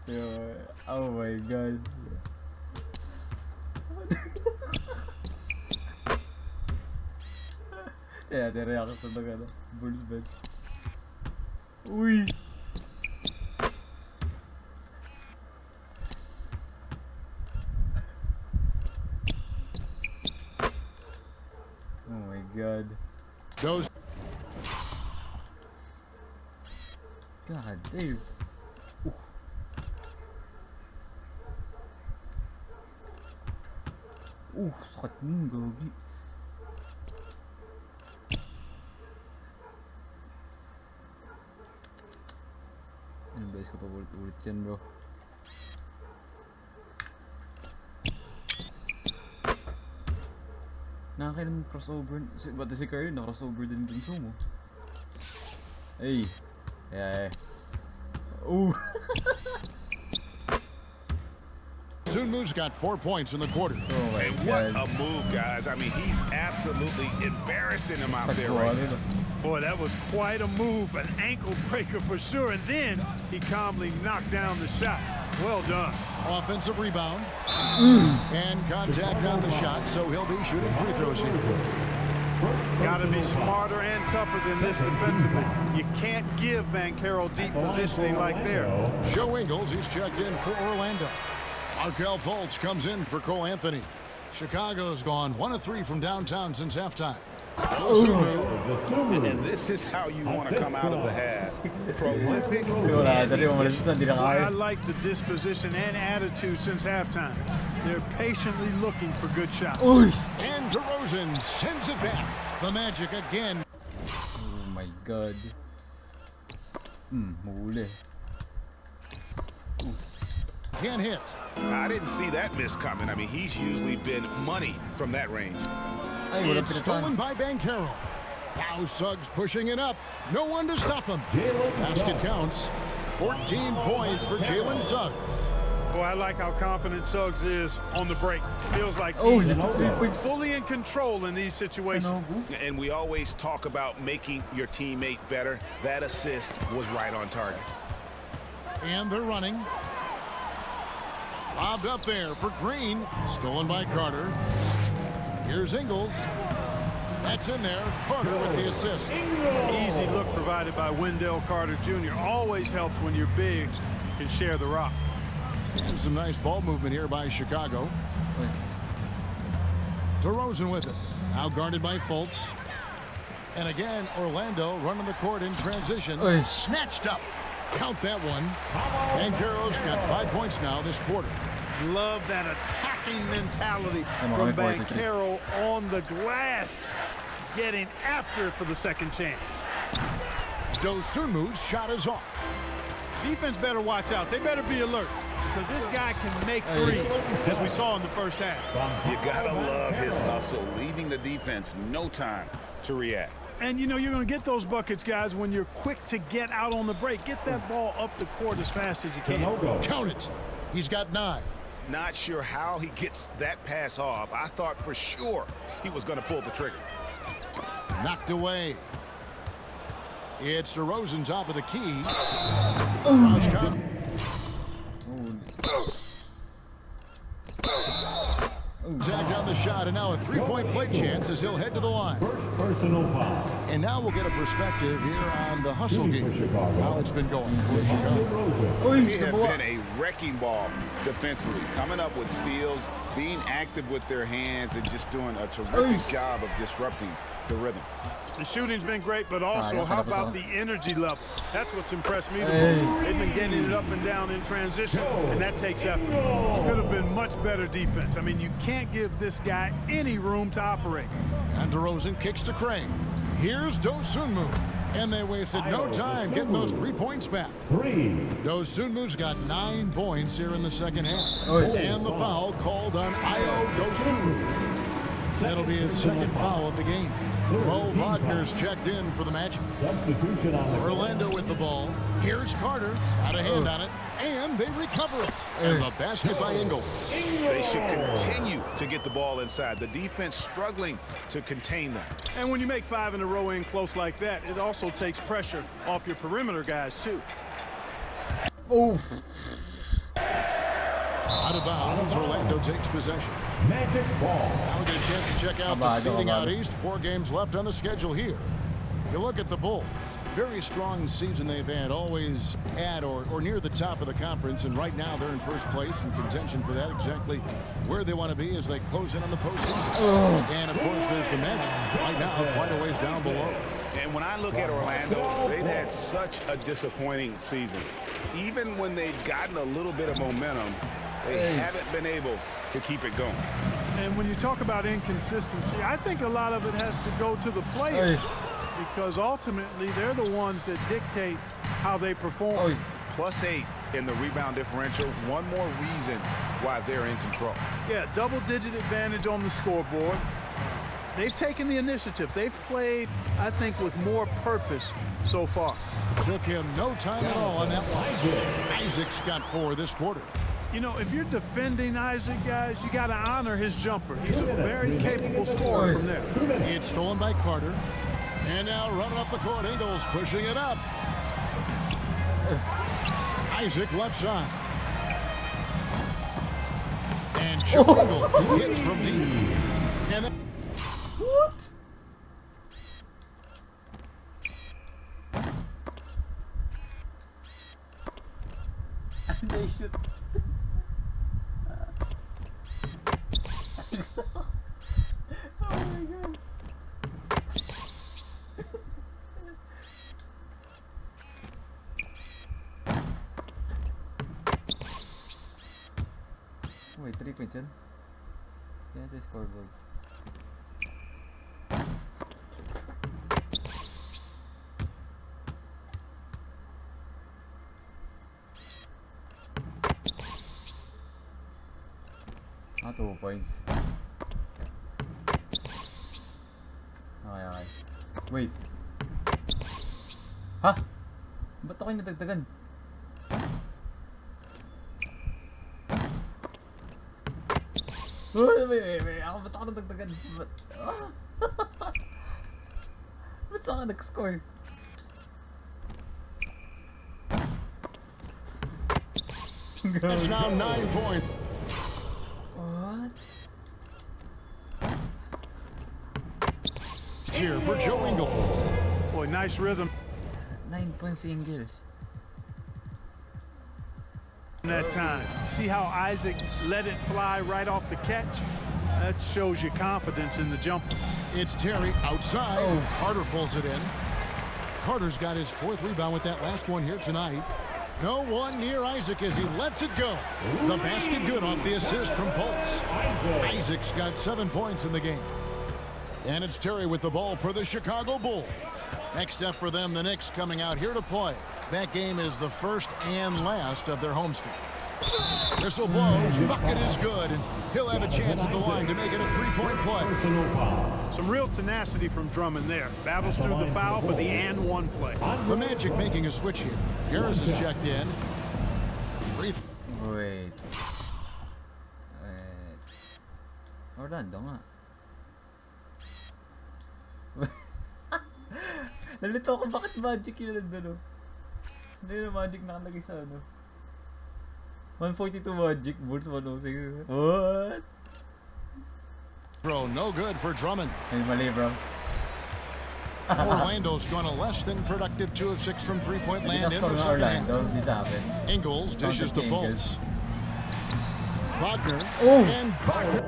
Yo, oh my god. Yeah, they react to the Bulls bench. Uy. Oh my god. Goes. God damn. Sakit nun, gogi. Anong beses ko pa ulit yan, bro? Nakakailan crossover. Ba't si Curry na crossover din dun sumo? Hey. Yeah. Ooh. Dosunmu's got 4 points in the quarter. Oh my and god. what a move, guys. I mean, he's absolutely embarrassing him out there right now. Boy, that was quite a move, an ankle breaker for sure, and then he calmly knocked down the shot. Well done. Offensive rebound. And contact on the shot, so he'll be shooting free throws here. Got to be smarter and tougher than this defensively. You can't give Banchero deep positioning like there. Joe Ingles, he's checked in for Orlando. Markelle Fultz comes in for Cole Anthony. Chicago's gone 1 of 3 from downtown since halftime. And this is how you want to come out of the half. Prolific. I like the disposition and attitude since halftime. They're patiently looking for good shots. And DeRozan sends it back. The Magic again. Oh my God. Mahuli. Can't hit. I didn't see that miss coming. I mean, he's usually been money from that range. It's stolen by Banchero. Now Suggs pushing it up. No one to stop him. Basket counts. 14 points for Jalen Suggs. Boy, I like how confident Suggs is on the break. Feels like he's fully in control in these situations. And we always talk about making your teammate better. That assist was right on target. And they're running. Lobbed up there for Green. Stolen by Carter. Here's Ingles. That's in there. Carter with the assist. Easy look provided by Wendell Carter Jr. Always helps when your bigs can share the rock. And some nice ball movement here by Chicago. DeRozan with it. Now guarded by Fultz. And again, Orlando running the court in transition. Snatched up. Count that one. Banchero's got 5 points now this quarter. Love that attacking mentality from Banchero on the glass. Getting after it for the second chance. Dosunmu's shot is off. Defense better watch out. They better be alert, because this guy can make threes, as we saw in the first half. You gotta love his hustle, leaving the defense no time to react. And you know you're going to get those buckets, guys, when you're quick to get out on the break. Get that ball up the court as fast as you can. Count it. He's got 9. Not sure how he gets that pass off. I thought for sure he was going to pull the trigger. Knocked away. It's DeRozan top of the key. Tagged on the shot, and now a 3-point play chance as he'll head to the line. And now we'll get a perspective here on the hustle game, how it's been going for Chicago. They have been a wrecking ball defensively, coming up with steals, being active with their hands, and just doing a terrific job of disrupting the rhythm. The shooting's been great, but also how about the energy level? That's what's impressed me the most. They've been getting it up and down in transition, and that takes effort. Could have been much better defense. I mean, you can't give this guy any room to operate. And DeRozan kicks to Crane. Here's Dosunmu. And they wasted no time getting those 3 points back. Dosunmu's got 9 points here in the second half. And the foul called on Ayo Dosunmu. That'll be his second foul of the game. Mo Wagner's checked in for the Magic. Orlando with the ball. Here's Carter. Got a hand on it. And they recover it. And the basket by Ingles. They should continue to get the ball inside. The defense struggling to contain them. And when you make 5 in a row in close like that, it also takes pressure off your perimeter guys, too. Out of bounds, Orlando takes possession. Magic ball. Now we get a chance to check out the seeding out east. 4 games left on the schedule here. You look at the Bulls. Very strong season they've had, always at or near the top of the conference, and right now they're in first place in contention for that, exactly where they want to be as they close in on the postseason. And of course there's the Magic right now quite a ways down below. And when I look at Orlando, they've had such a disappointing season. Even when they've gotten a little bit of momentum, they haven't been able to keep it going. And when you talk about inconsistency, I think a lot of it has to go to the players, because ultimately they're the ones that dictate how they perform. +8 in the rebound differential. One more reason why they're in control. Yeah, double-digit advantage on the scoreboard. They've taken the initiative. They've played, I think, with more purpose so far. Took him no time at all on that one. Isaac's got 4 this quarter. You know, if you're defending Isaac, guys, you got to honor his jumper. He's a very capable scorer from there. It's stolen by Carter. And now running up the court, Ingles pushing it up. Isaac left side. And Joe Ingles hits from deep. And then what? They should. points yun? Kaya ito scoreboard. Ah, 2 points. Okay. Wait. Ha? Ba't ako yung nadagdagan? Wait. Ba't ako nadagdagan? Ba't saan ka nag-score? That's now 9 points. What? Here for Joe Ingles. Boy, nice rhythm 9 points Ingles. that time. See how Isaac let it fly right off the catch? That shows you confidence in the jumper. It's Terry outside. Carter pulls it in. Carter's got his 4th rebound with that last one here tonight. No one near Isaac as he lets it go. The basket good off the assist from Pulse. Isaac's got 7 points in the game. And it's Terry with the ball for the Chicago Bulls. Next up for them, the Knicks coming out here to play. That game is the first and last of their homestand. Whistle blows, bucket is good, and he'll have a chance at the line to make it a 3-point play. Some real tenacity from Drummond there. Battles through the foul for the and one play. The Magic making a switch here. Harris is checked in. Wait. Orlando nga. Nalito ako bakit Magic yun nandun oh. Hindi na Magic nakalagay sa ano. 142 Magic, Bulls 106. What? Bro, no good for Drummond. Ay, mali bro. Orlando's gone a less than productive 2 of 6 from 3-point land in the second half. Orlando, di sa akin. Ingles dishes to Fultz. Wagner Oh! and Wagner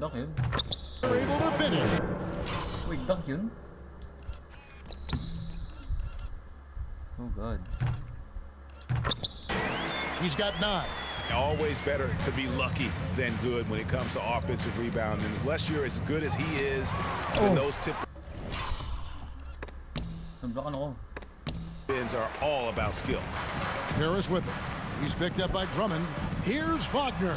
Dunk yun. are able to finish. Wait, dunk yun? Oh god. He's got 9. Always better to be lucky than good when it comes to offensive rebound. And unless you're as good as he is, then those Nablokan ako. tip-ins are all about skill. Harris with it. He's picked up by Drummond. Here's Wagner.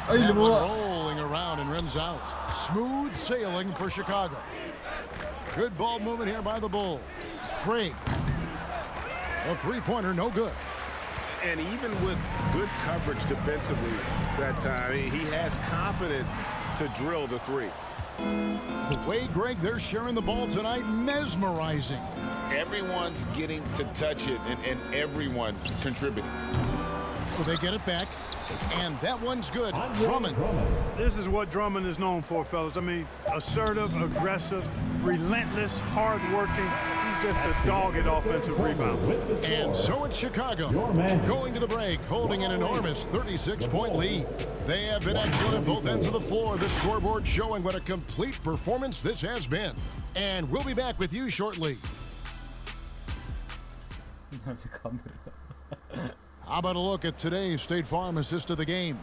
Ay, That one lumuha. rolling around and rims out. Smooth sailing for Chicago. Good ball movement here by the Bulls. Craig. A 3-pointer, no good. And even with good coverage defensively that time, he has confidence to drill the 3. The way, Greg, they're sharing the ball tonight, mesmerizing. Everyone's getting to touch it, and everyone's contributing. Well, they get it back, and that one's good. Drummond. This is what Drummond is known for, fellas. I mean, assertive, aggressive, relentless, hard-working. He's just a dogged offensive rebound. And so it's Chicago going to the break, holding an enormous 36-point lead. They have been excellent at both ends of the floor. The scoreboard showing what a complete performance this has been. And we'll be back with you shortly. How about a look at today's State Farm assist of the game?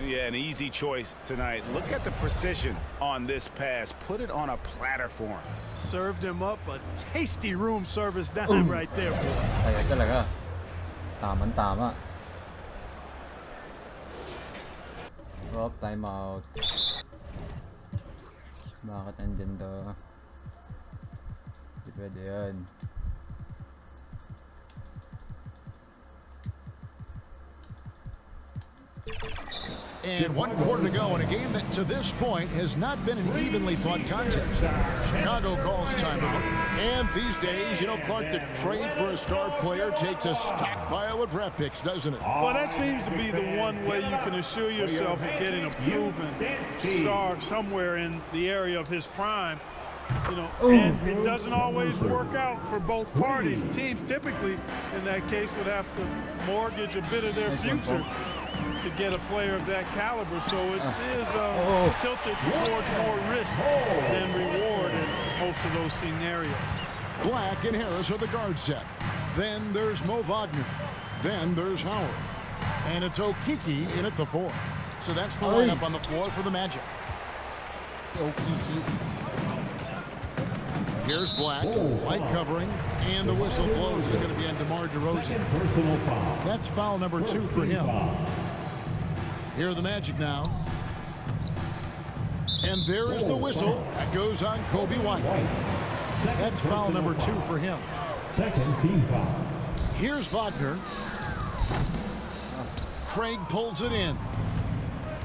Yeah, an easy choice tonight. Look at the precision on this pass. Put it on a platter for him. Served him up a tasty room service dime right there, boy. Ay, talaga. Tama. Oh, time out. Bakit andyan to? Hindi pwede yan. And 1 quarter to go in a game that to this point has not been an evenly fought contest. Chicago calls timeout. And these days, you know, Clark, the trade for a star player takes a stockpile of draft picks, doesn't it? Well, that seems to be the one way you can assure yourself of getting a proven star somewhere in the area of his prime. You know, and it doesn't always work out for both parties. Teams typically, in that case, would have to mortgage a bit of their future to get a player of that caliber. So it is tilted towards more risk than reward in most of those scenarios. Black and Harris are the guard set. Then there's Mo Wagner. Then there's Howard. And it's Okiki in at the 4. So that's the lineup on the floor for the Magic. Okiki. Here's Black, light covering, and the whistle blows is going to be on DeMar DeRozan. That's foul number 2 for him. Here are the Magic now. And there is the whistle. That goes on Kobe White. That's foul number 2 for him. Second team foul. Here's Wagner. Craig pulls it in.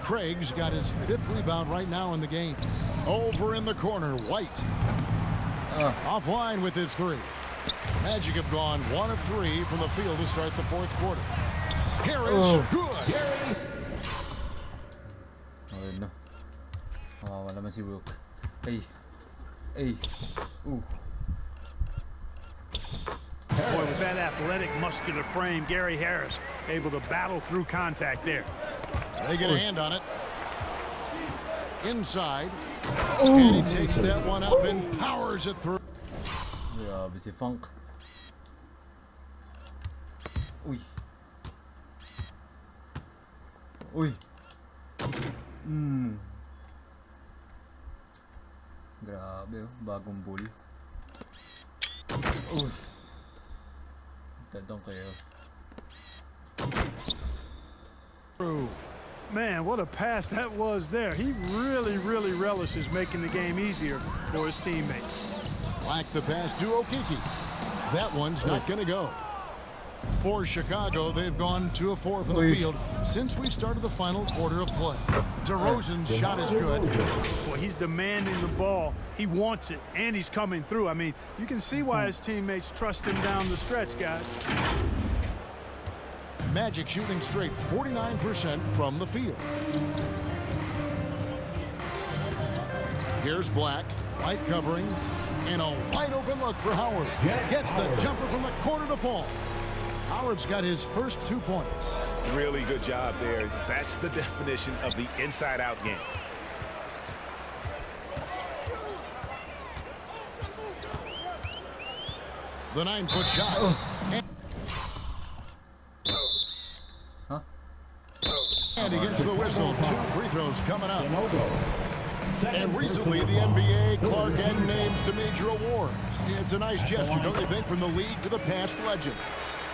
Craig's got his 5th rebound right now in the game. Over in the corner, White. Offline with his 3. Magic have gone 1 of 3 from the field to start the 4th quarter. Harris, good. Okay na. Kawawa naman si Rook. Ay. Ooh. Boy, with that athletic, muscular frame, Gary Harris able to battle through contact there. They get a hand on it. Inside. And he takes that one up and powers it through. Grabe si Funk. Uy. Grabe, oh. Bagong bull. Uy. Tadong kayo. Man, what a pass that was there. He really relishes making the game easier for his teammates. Like the pass to Okiki. That one's not going to go. For Chicago, they've gone 2 of 4 from the field since we started the final quarter of play. DeRozan's shot is good. Boy, he's demanding the ball. He wants it, and he's coming through. I mean, you can see why his teammates trust him down the stretch, guys. Magic shooting straight 49% from the field. Here's Black, light covering, and a wide open look for Howard. Gets the jumper from the corner to fall. Howard's got his first 2 points. Really good job there. That's the definition of the inside-out game. The 9-foot shot. And he gets the whistle. 2 free throws coming up. And recently, the NBA, Clark had names to major awards. It's a nice gesture, don't you think, from the league to the past legend?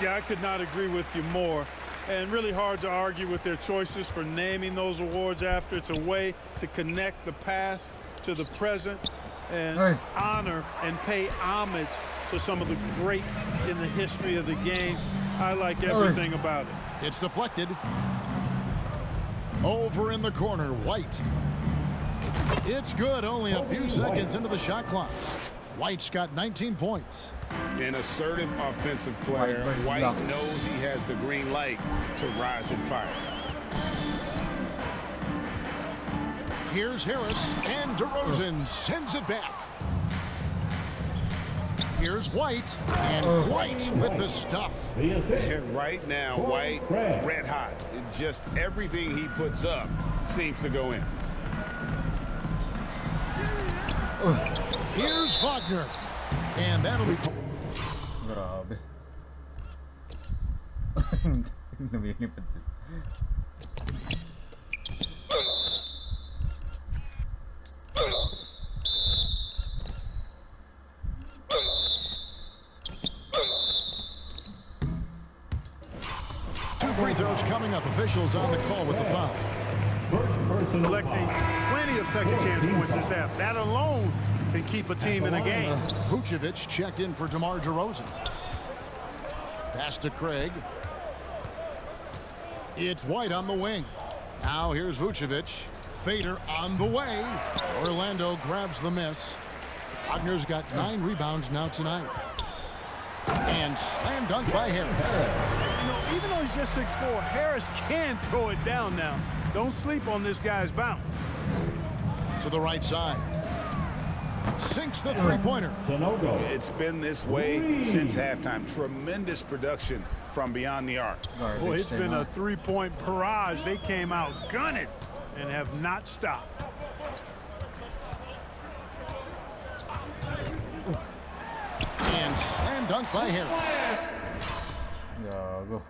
Yeah, I could not agree with you more. And really hard to argue with their choices for naming those awards after. It's a way to connect the past to the present and honor and pay homage to some of the greats in the history of the game. I like everything about it. It's deflected. Over in the corner, White. It's good, only a few seconds into the shot clock. White's got 19 points. An assertive offensive player. White knows he has the green light to rise and fire. Here's Harris, and DeRozan sends it back. Here's White, and White with the stuff. And right now, White, red hot. Just everything he puts up seems to go in. Here's Wagner, and that'll be... Grabe. Namilipad siya. Two free throws coming up. Officials on the call with the foul. Collecting plenty of second chance points this half. That alone can keep a team in a game. Vucevic checked in for DeMar DeRozan. Pass to Craig. It's White on the wing. Now here's Vucevic. Fader on the way. Orlando grabs the miss. Wagner's got 9 rebounds now tonight. And slam dunk by Harris. You know, even though he's just 6'4", Harris can throw it down now. Don't sleep on this guy's bounce. To the right side. Sinks the three-pointer. It's been this way since halftime. Tremendous production from beyond the arc. Boy, it's been a three-point barrage. They came out gunning and have not stopped. And slam dunk by Harris. Gago.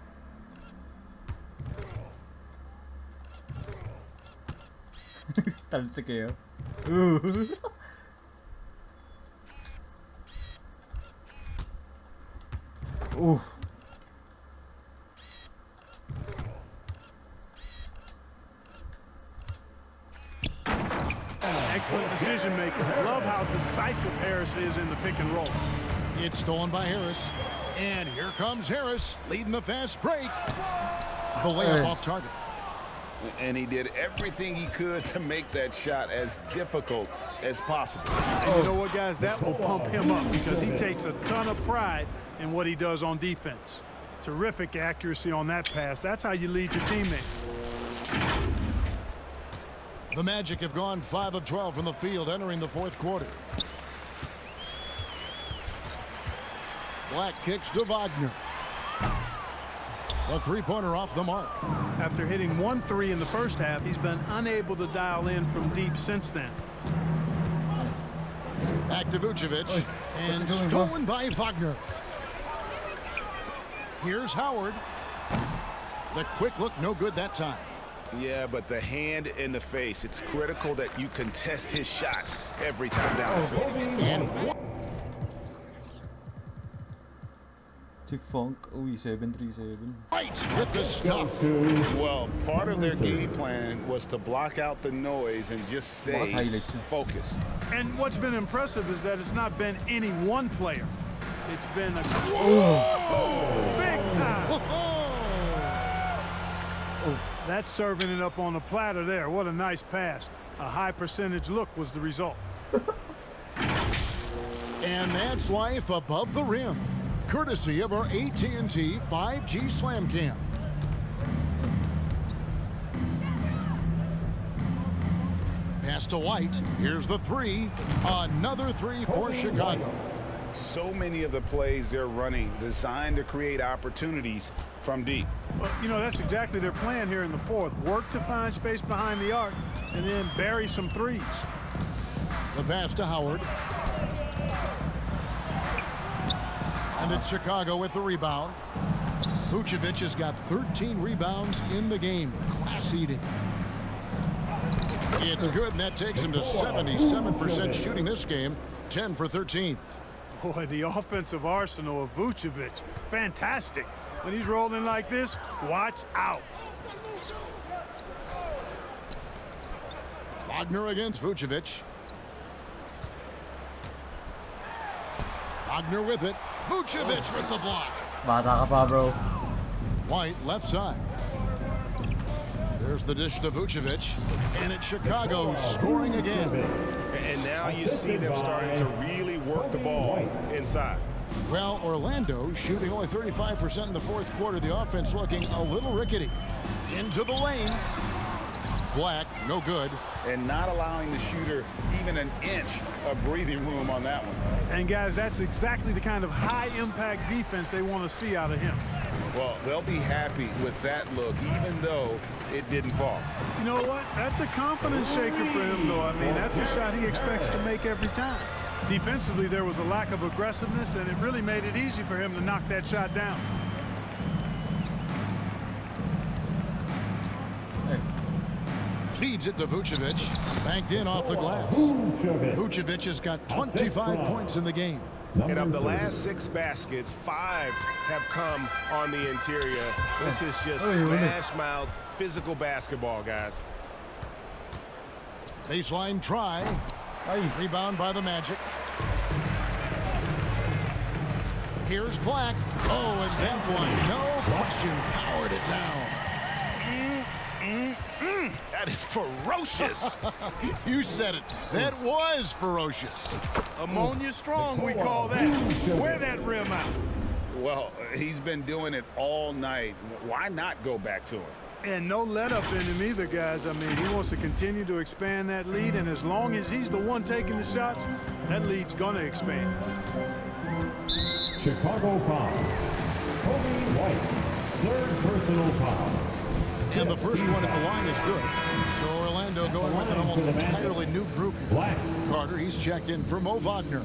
Talsik kayo. Ooh. Ooh. Excellent decision making. Love how decisive Harris is in the pick and roll. It's stolen by Harris. And here comes Harris, leading the fast break. The layup off target. And he did everything he could to make that shot as difficult as possible. And you know what, guys? That will pump him up because he takes a ton of pride in what he does on defense. Terrific accuracy on that pass. That's how you lead your teammate. The Magic have gone 5 of 12 from the field entering the fourth quarter. Black kicks to Wagner. The three-pointer off the mark. After hitting 1 3 in the first half, he's been unable to dial in from deep since then. Back to Vucevic. And stolen by Wagner. Here's Howard. The quick look, no good that time. Yeah, but the hand in the face, it's critical that you contest his shots every time down the floor. And Funk. Uy, 7-3-7. Right with the stuff. Well, part of their game plan was to block out the noise and just stay focused. And what's been impressive is that it's not been any one player. It's been a big time. That's serving it up on the platter there. What a nice pass. A high percentage look was the result. And that's life above the rim. Courtesy of our AT&T 5G Slam Cam. Pass to White. Here's the three. Another three for Chicago. So many of the plays they're running designed to create opportunities from deep. Well, you know, that's exactly their plan here in the fourth. Work to find space behind the arc and then bury some threes. The pass to Howard. And it's Chicago with the rebound. Vucevic has got 13 rebounds in the game. Class eating. It's good, and that takes him to 77% shooting this game. 10 for 13. Boy, the offensive arsenal of Vucevic. Fantastic. When he's rolling like this, watch out. Wagner against Vucevic. Wagner with it. Vucevic with the block. Bata ka pa, bro. White left side. There's the dish to Vucevic. And it's Chicago scoring again. And now you see them starting to really work the ball inside. Well, Orlando shooting only 35% in the fourth quarter. The offense looking a little rickety. Into the lane. Black, no good. And not allowing the shooter even an inch of breathing room on that one. And guys, that's exactly the kind of high-impact defense they want to see out of him. Well, they'll be happy with that look, even though it didn't fall. You know what? That's a confidence shaker for him, though. I mean, that's a shot he expects to make every time. Defensively, there was a lack of aggressiveness, and it really made it easy for him to knock that shot down. Feeds it to Vucevic. Banked in off the glass. Vucevic has got 25 points in the game. And of the last 6 baskets, 5 have come on the interior. This is just smash-mouth, physical basketball, guys. Baseline try. Rebound by the Magic. Here's Black. Oh, and that one, no question, powered it down. That is ferocious. You said it. That was ferocious. Ammonia strong, we call that. Wear that rim out. Well, he's been doing it all night. Why not go back to him? And no let-up in him either, guys. I mean, he wants to continue to expand that lead, and as long as he's the one taking the shots, that lead's going to expand. Chicago foul. Kobe White, third personal foul. And the first one at the line is good. So Orlando going with an almost entirely new group. Black. Carter, he's checked in for Mo Wagner.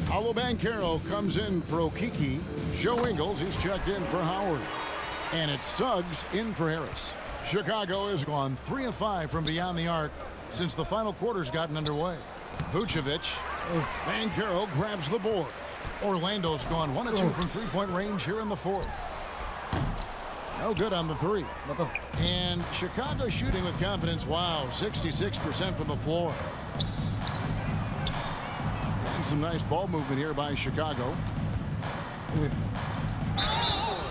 Paolo Banchero comes in for Okiki. Joe Ingles, he's checked in for Howard. And it's Suggs in for Harris. Chicago has gone 3 of 5 from beyond the arc. since the final quarter's gotten underway. Vucevic. Banchero grabs the board. Orlando's gone 1 of 2 from three-point range here in the fourth. No good on the three. And Chicago shooting with confidence. Wow, 66% from the floor. And some nice ball movement here by Chicago.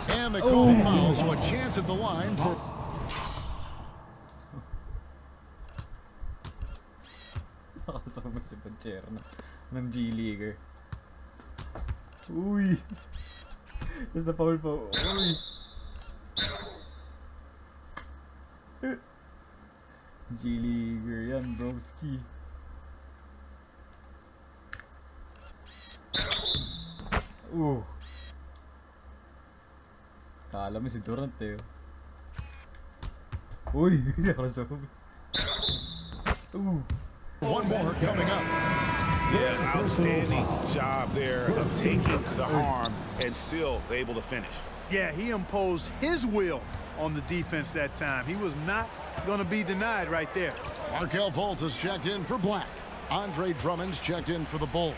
And they call the foul, so a chance at the line for... Nakasama si Panchero ng G-Leaguer. Uy! Tapos na-foul pa. Uy! G-Leaguer yan, broski. Kala mo si Durant eh. Uy! Nakasama. One more coming up. Yeah, outstanding job there of taking the harm and still able to finish. Yeah, he imposed his will on the defense that time. He was not going to be denied right there. Markel Fultz has checked in for Black. Andre Drummond's checked in for the Bulls.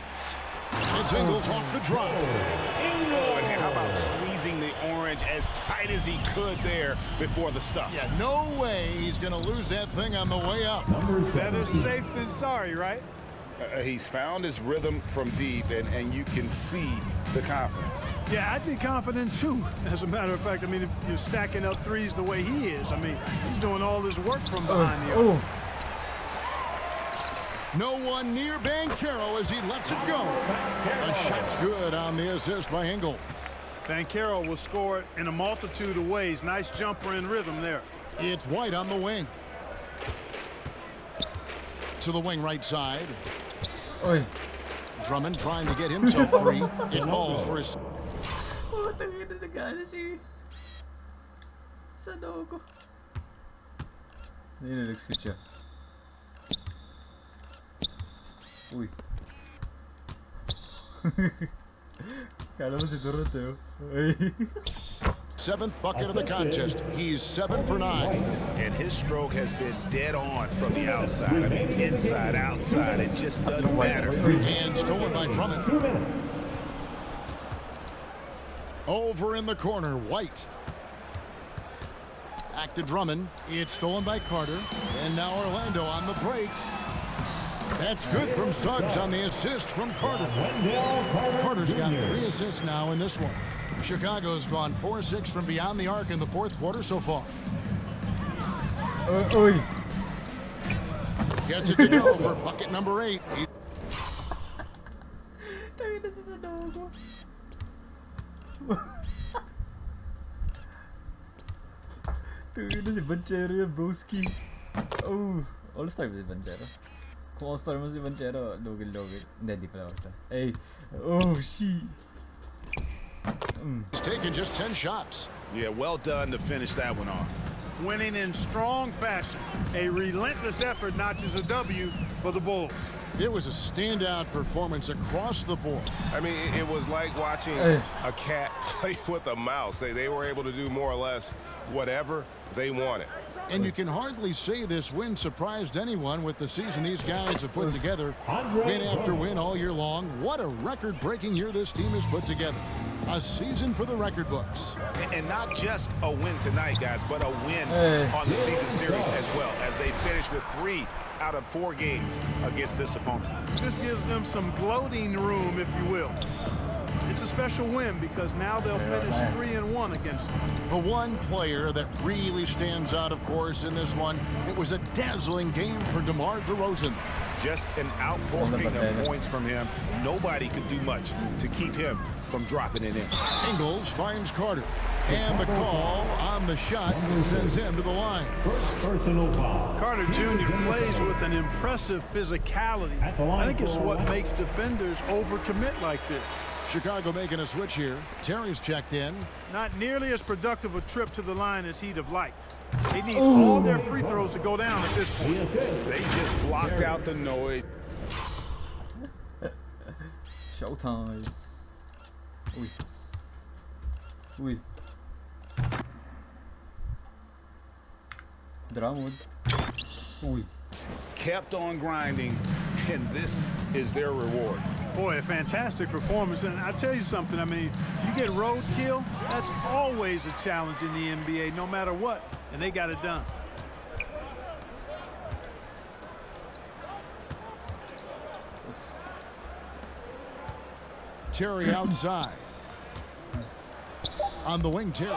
It's Ingles off the drop. Oh, and how about squeezing the orange as tight as he could there before the stuff? Yeah, no way he's going to lose that thing on the way up. Better safe than sorry, right? He's found his rhythm from deep, and you can see the confidence. Yeah, I'd be confident too. As a matter of fact, I mean, if you're stacking up threes the way he is, I mean, he's doing all this work from behind the arc. No one near Banchero as he lets it go. A shot's good on the assist by Ingles. Banchero will score it in a multitude of ways. Nice jumper in rhythm there. It's White on the wing. To the wing right side. Oy. Drummond trying to get himself free. It falls for his... Oh, tangin na nag-ano si... Sanogo. Hindi na nag-switch siya. Uy. Kala mo si Durant eh. Uy. Seventh bucket of the contest. He's 7 for 9. And his stroke has been dead on from the outside. I mean, inside, outside, it just doesn't matter. And stolen by Drummond. 2 minutes. Over in the corner, White. Back to Drummond. It's stolen by Carter. And now Orlando on the break. That's good from Suggs on the assist from Carter. Carter's got 3 assists now in this one. Chicago's gone 4-6 from beyond the arc in the fourth quarter so far. Gets it to go for bucket number 8. Tangin na si Sanogo. Tangin na si Banchero yan, broski. Oh, all-star ba si Banchero? Kung all-star mo si Banchero, logil-logil. Hindi pala all-star. Hey, oh, shit. He's taken just 10 shots. Yeah, well done to finish that one off. Winning in strong fashion. A relentless effort notches a W for the Bulls. It was a standout performance across the board. I mean, it was like watching a cat play with a mouse. They were able to do more or less whatever they wanted. And you can hardly say this win surprised anyone with the season these guys have put together. Win after win all year long. What a record-breaking year this team has put together. A season for the record books. And not just a win tonight, guys, but a win on the season series as well, as they finish with 3 out of 4 games against this opponent. This gives them some gloating room, if you will. It's a special win because now they'll finish 3-1 against them. The one player that really stands out, of course, in this one, it was a dazzling game for DeMar DeRozan. Just an outpouring of points from him. Nobody could do much to keep him from dropping it in. Ingles finds Carter. And the call on the shot sends him to the line. Personal foul. Carter Jr. plays with an impressive physicality. I think it's what makes defenders overcommit like this. Chicago making a switch here. Terry's checked in. Not nearly as productive a trip to the line as he'd have liked. They need all their free throws to go down at this point. They just blocked out the noise. Showtime. Uy. Uy. Drummond. Uy. kept on grinding, and this is their reward. Boy, a fantastic performance. And I tell you something, I mean, you get roadkill, that's always a challenge in the NBA, no matter what, and they got it done. Terry outside. On the wing, Terry.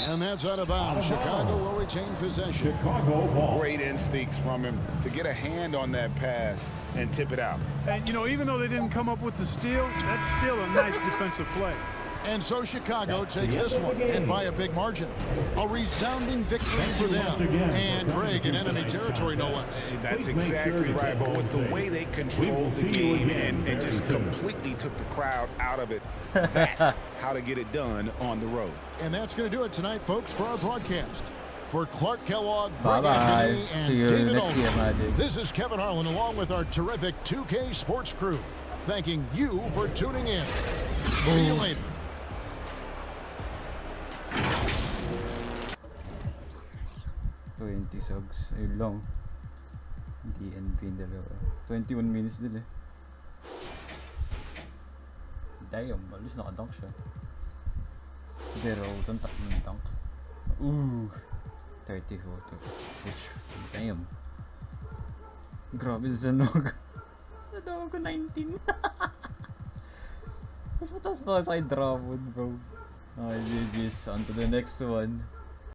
And that's out of bounds. Chicago will retain possession. Chicago ball. Great instincts from him to get a hand on that pass and tip it out. And, you know, even though they didn't come up with the steal, that's still a nice defensive play. And so Chicago takes this one, and by a big margin. A resounding victory for them. And Greg in enemy territory, no less. That's exactly right. But with the way they controlled the game and just completely took the crowd out of it, that's how to get it done on the road. And that's going to do it tonight, folks, for our broadcast. For Clark Kellogg, Greg Bye-bye. Anthony, and See you David next year, Olson, Magic. this is Kevin Harlan along with our terrific 2K Sports crew, thanking you for tuning in. See you later. 20 subs. Ayun lang. DNP yung dalawa. 21 minutes din eh. Damn, alis nakadunk siya. Pero, isang tatlong dunk. Ooh. 30-40. Damn. Grabe sa Sanog. Sanog ko 19. Mas mataas pa sa kay Dramon, bro. Okay, GG's. On to the next one.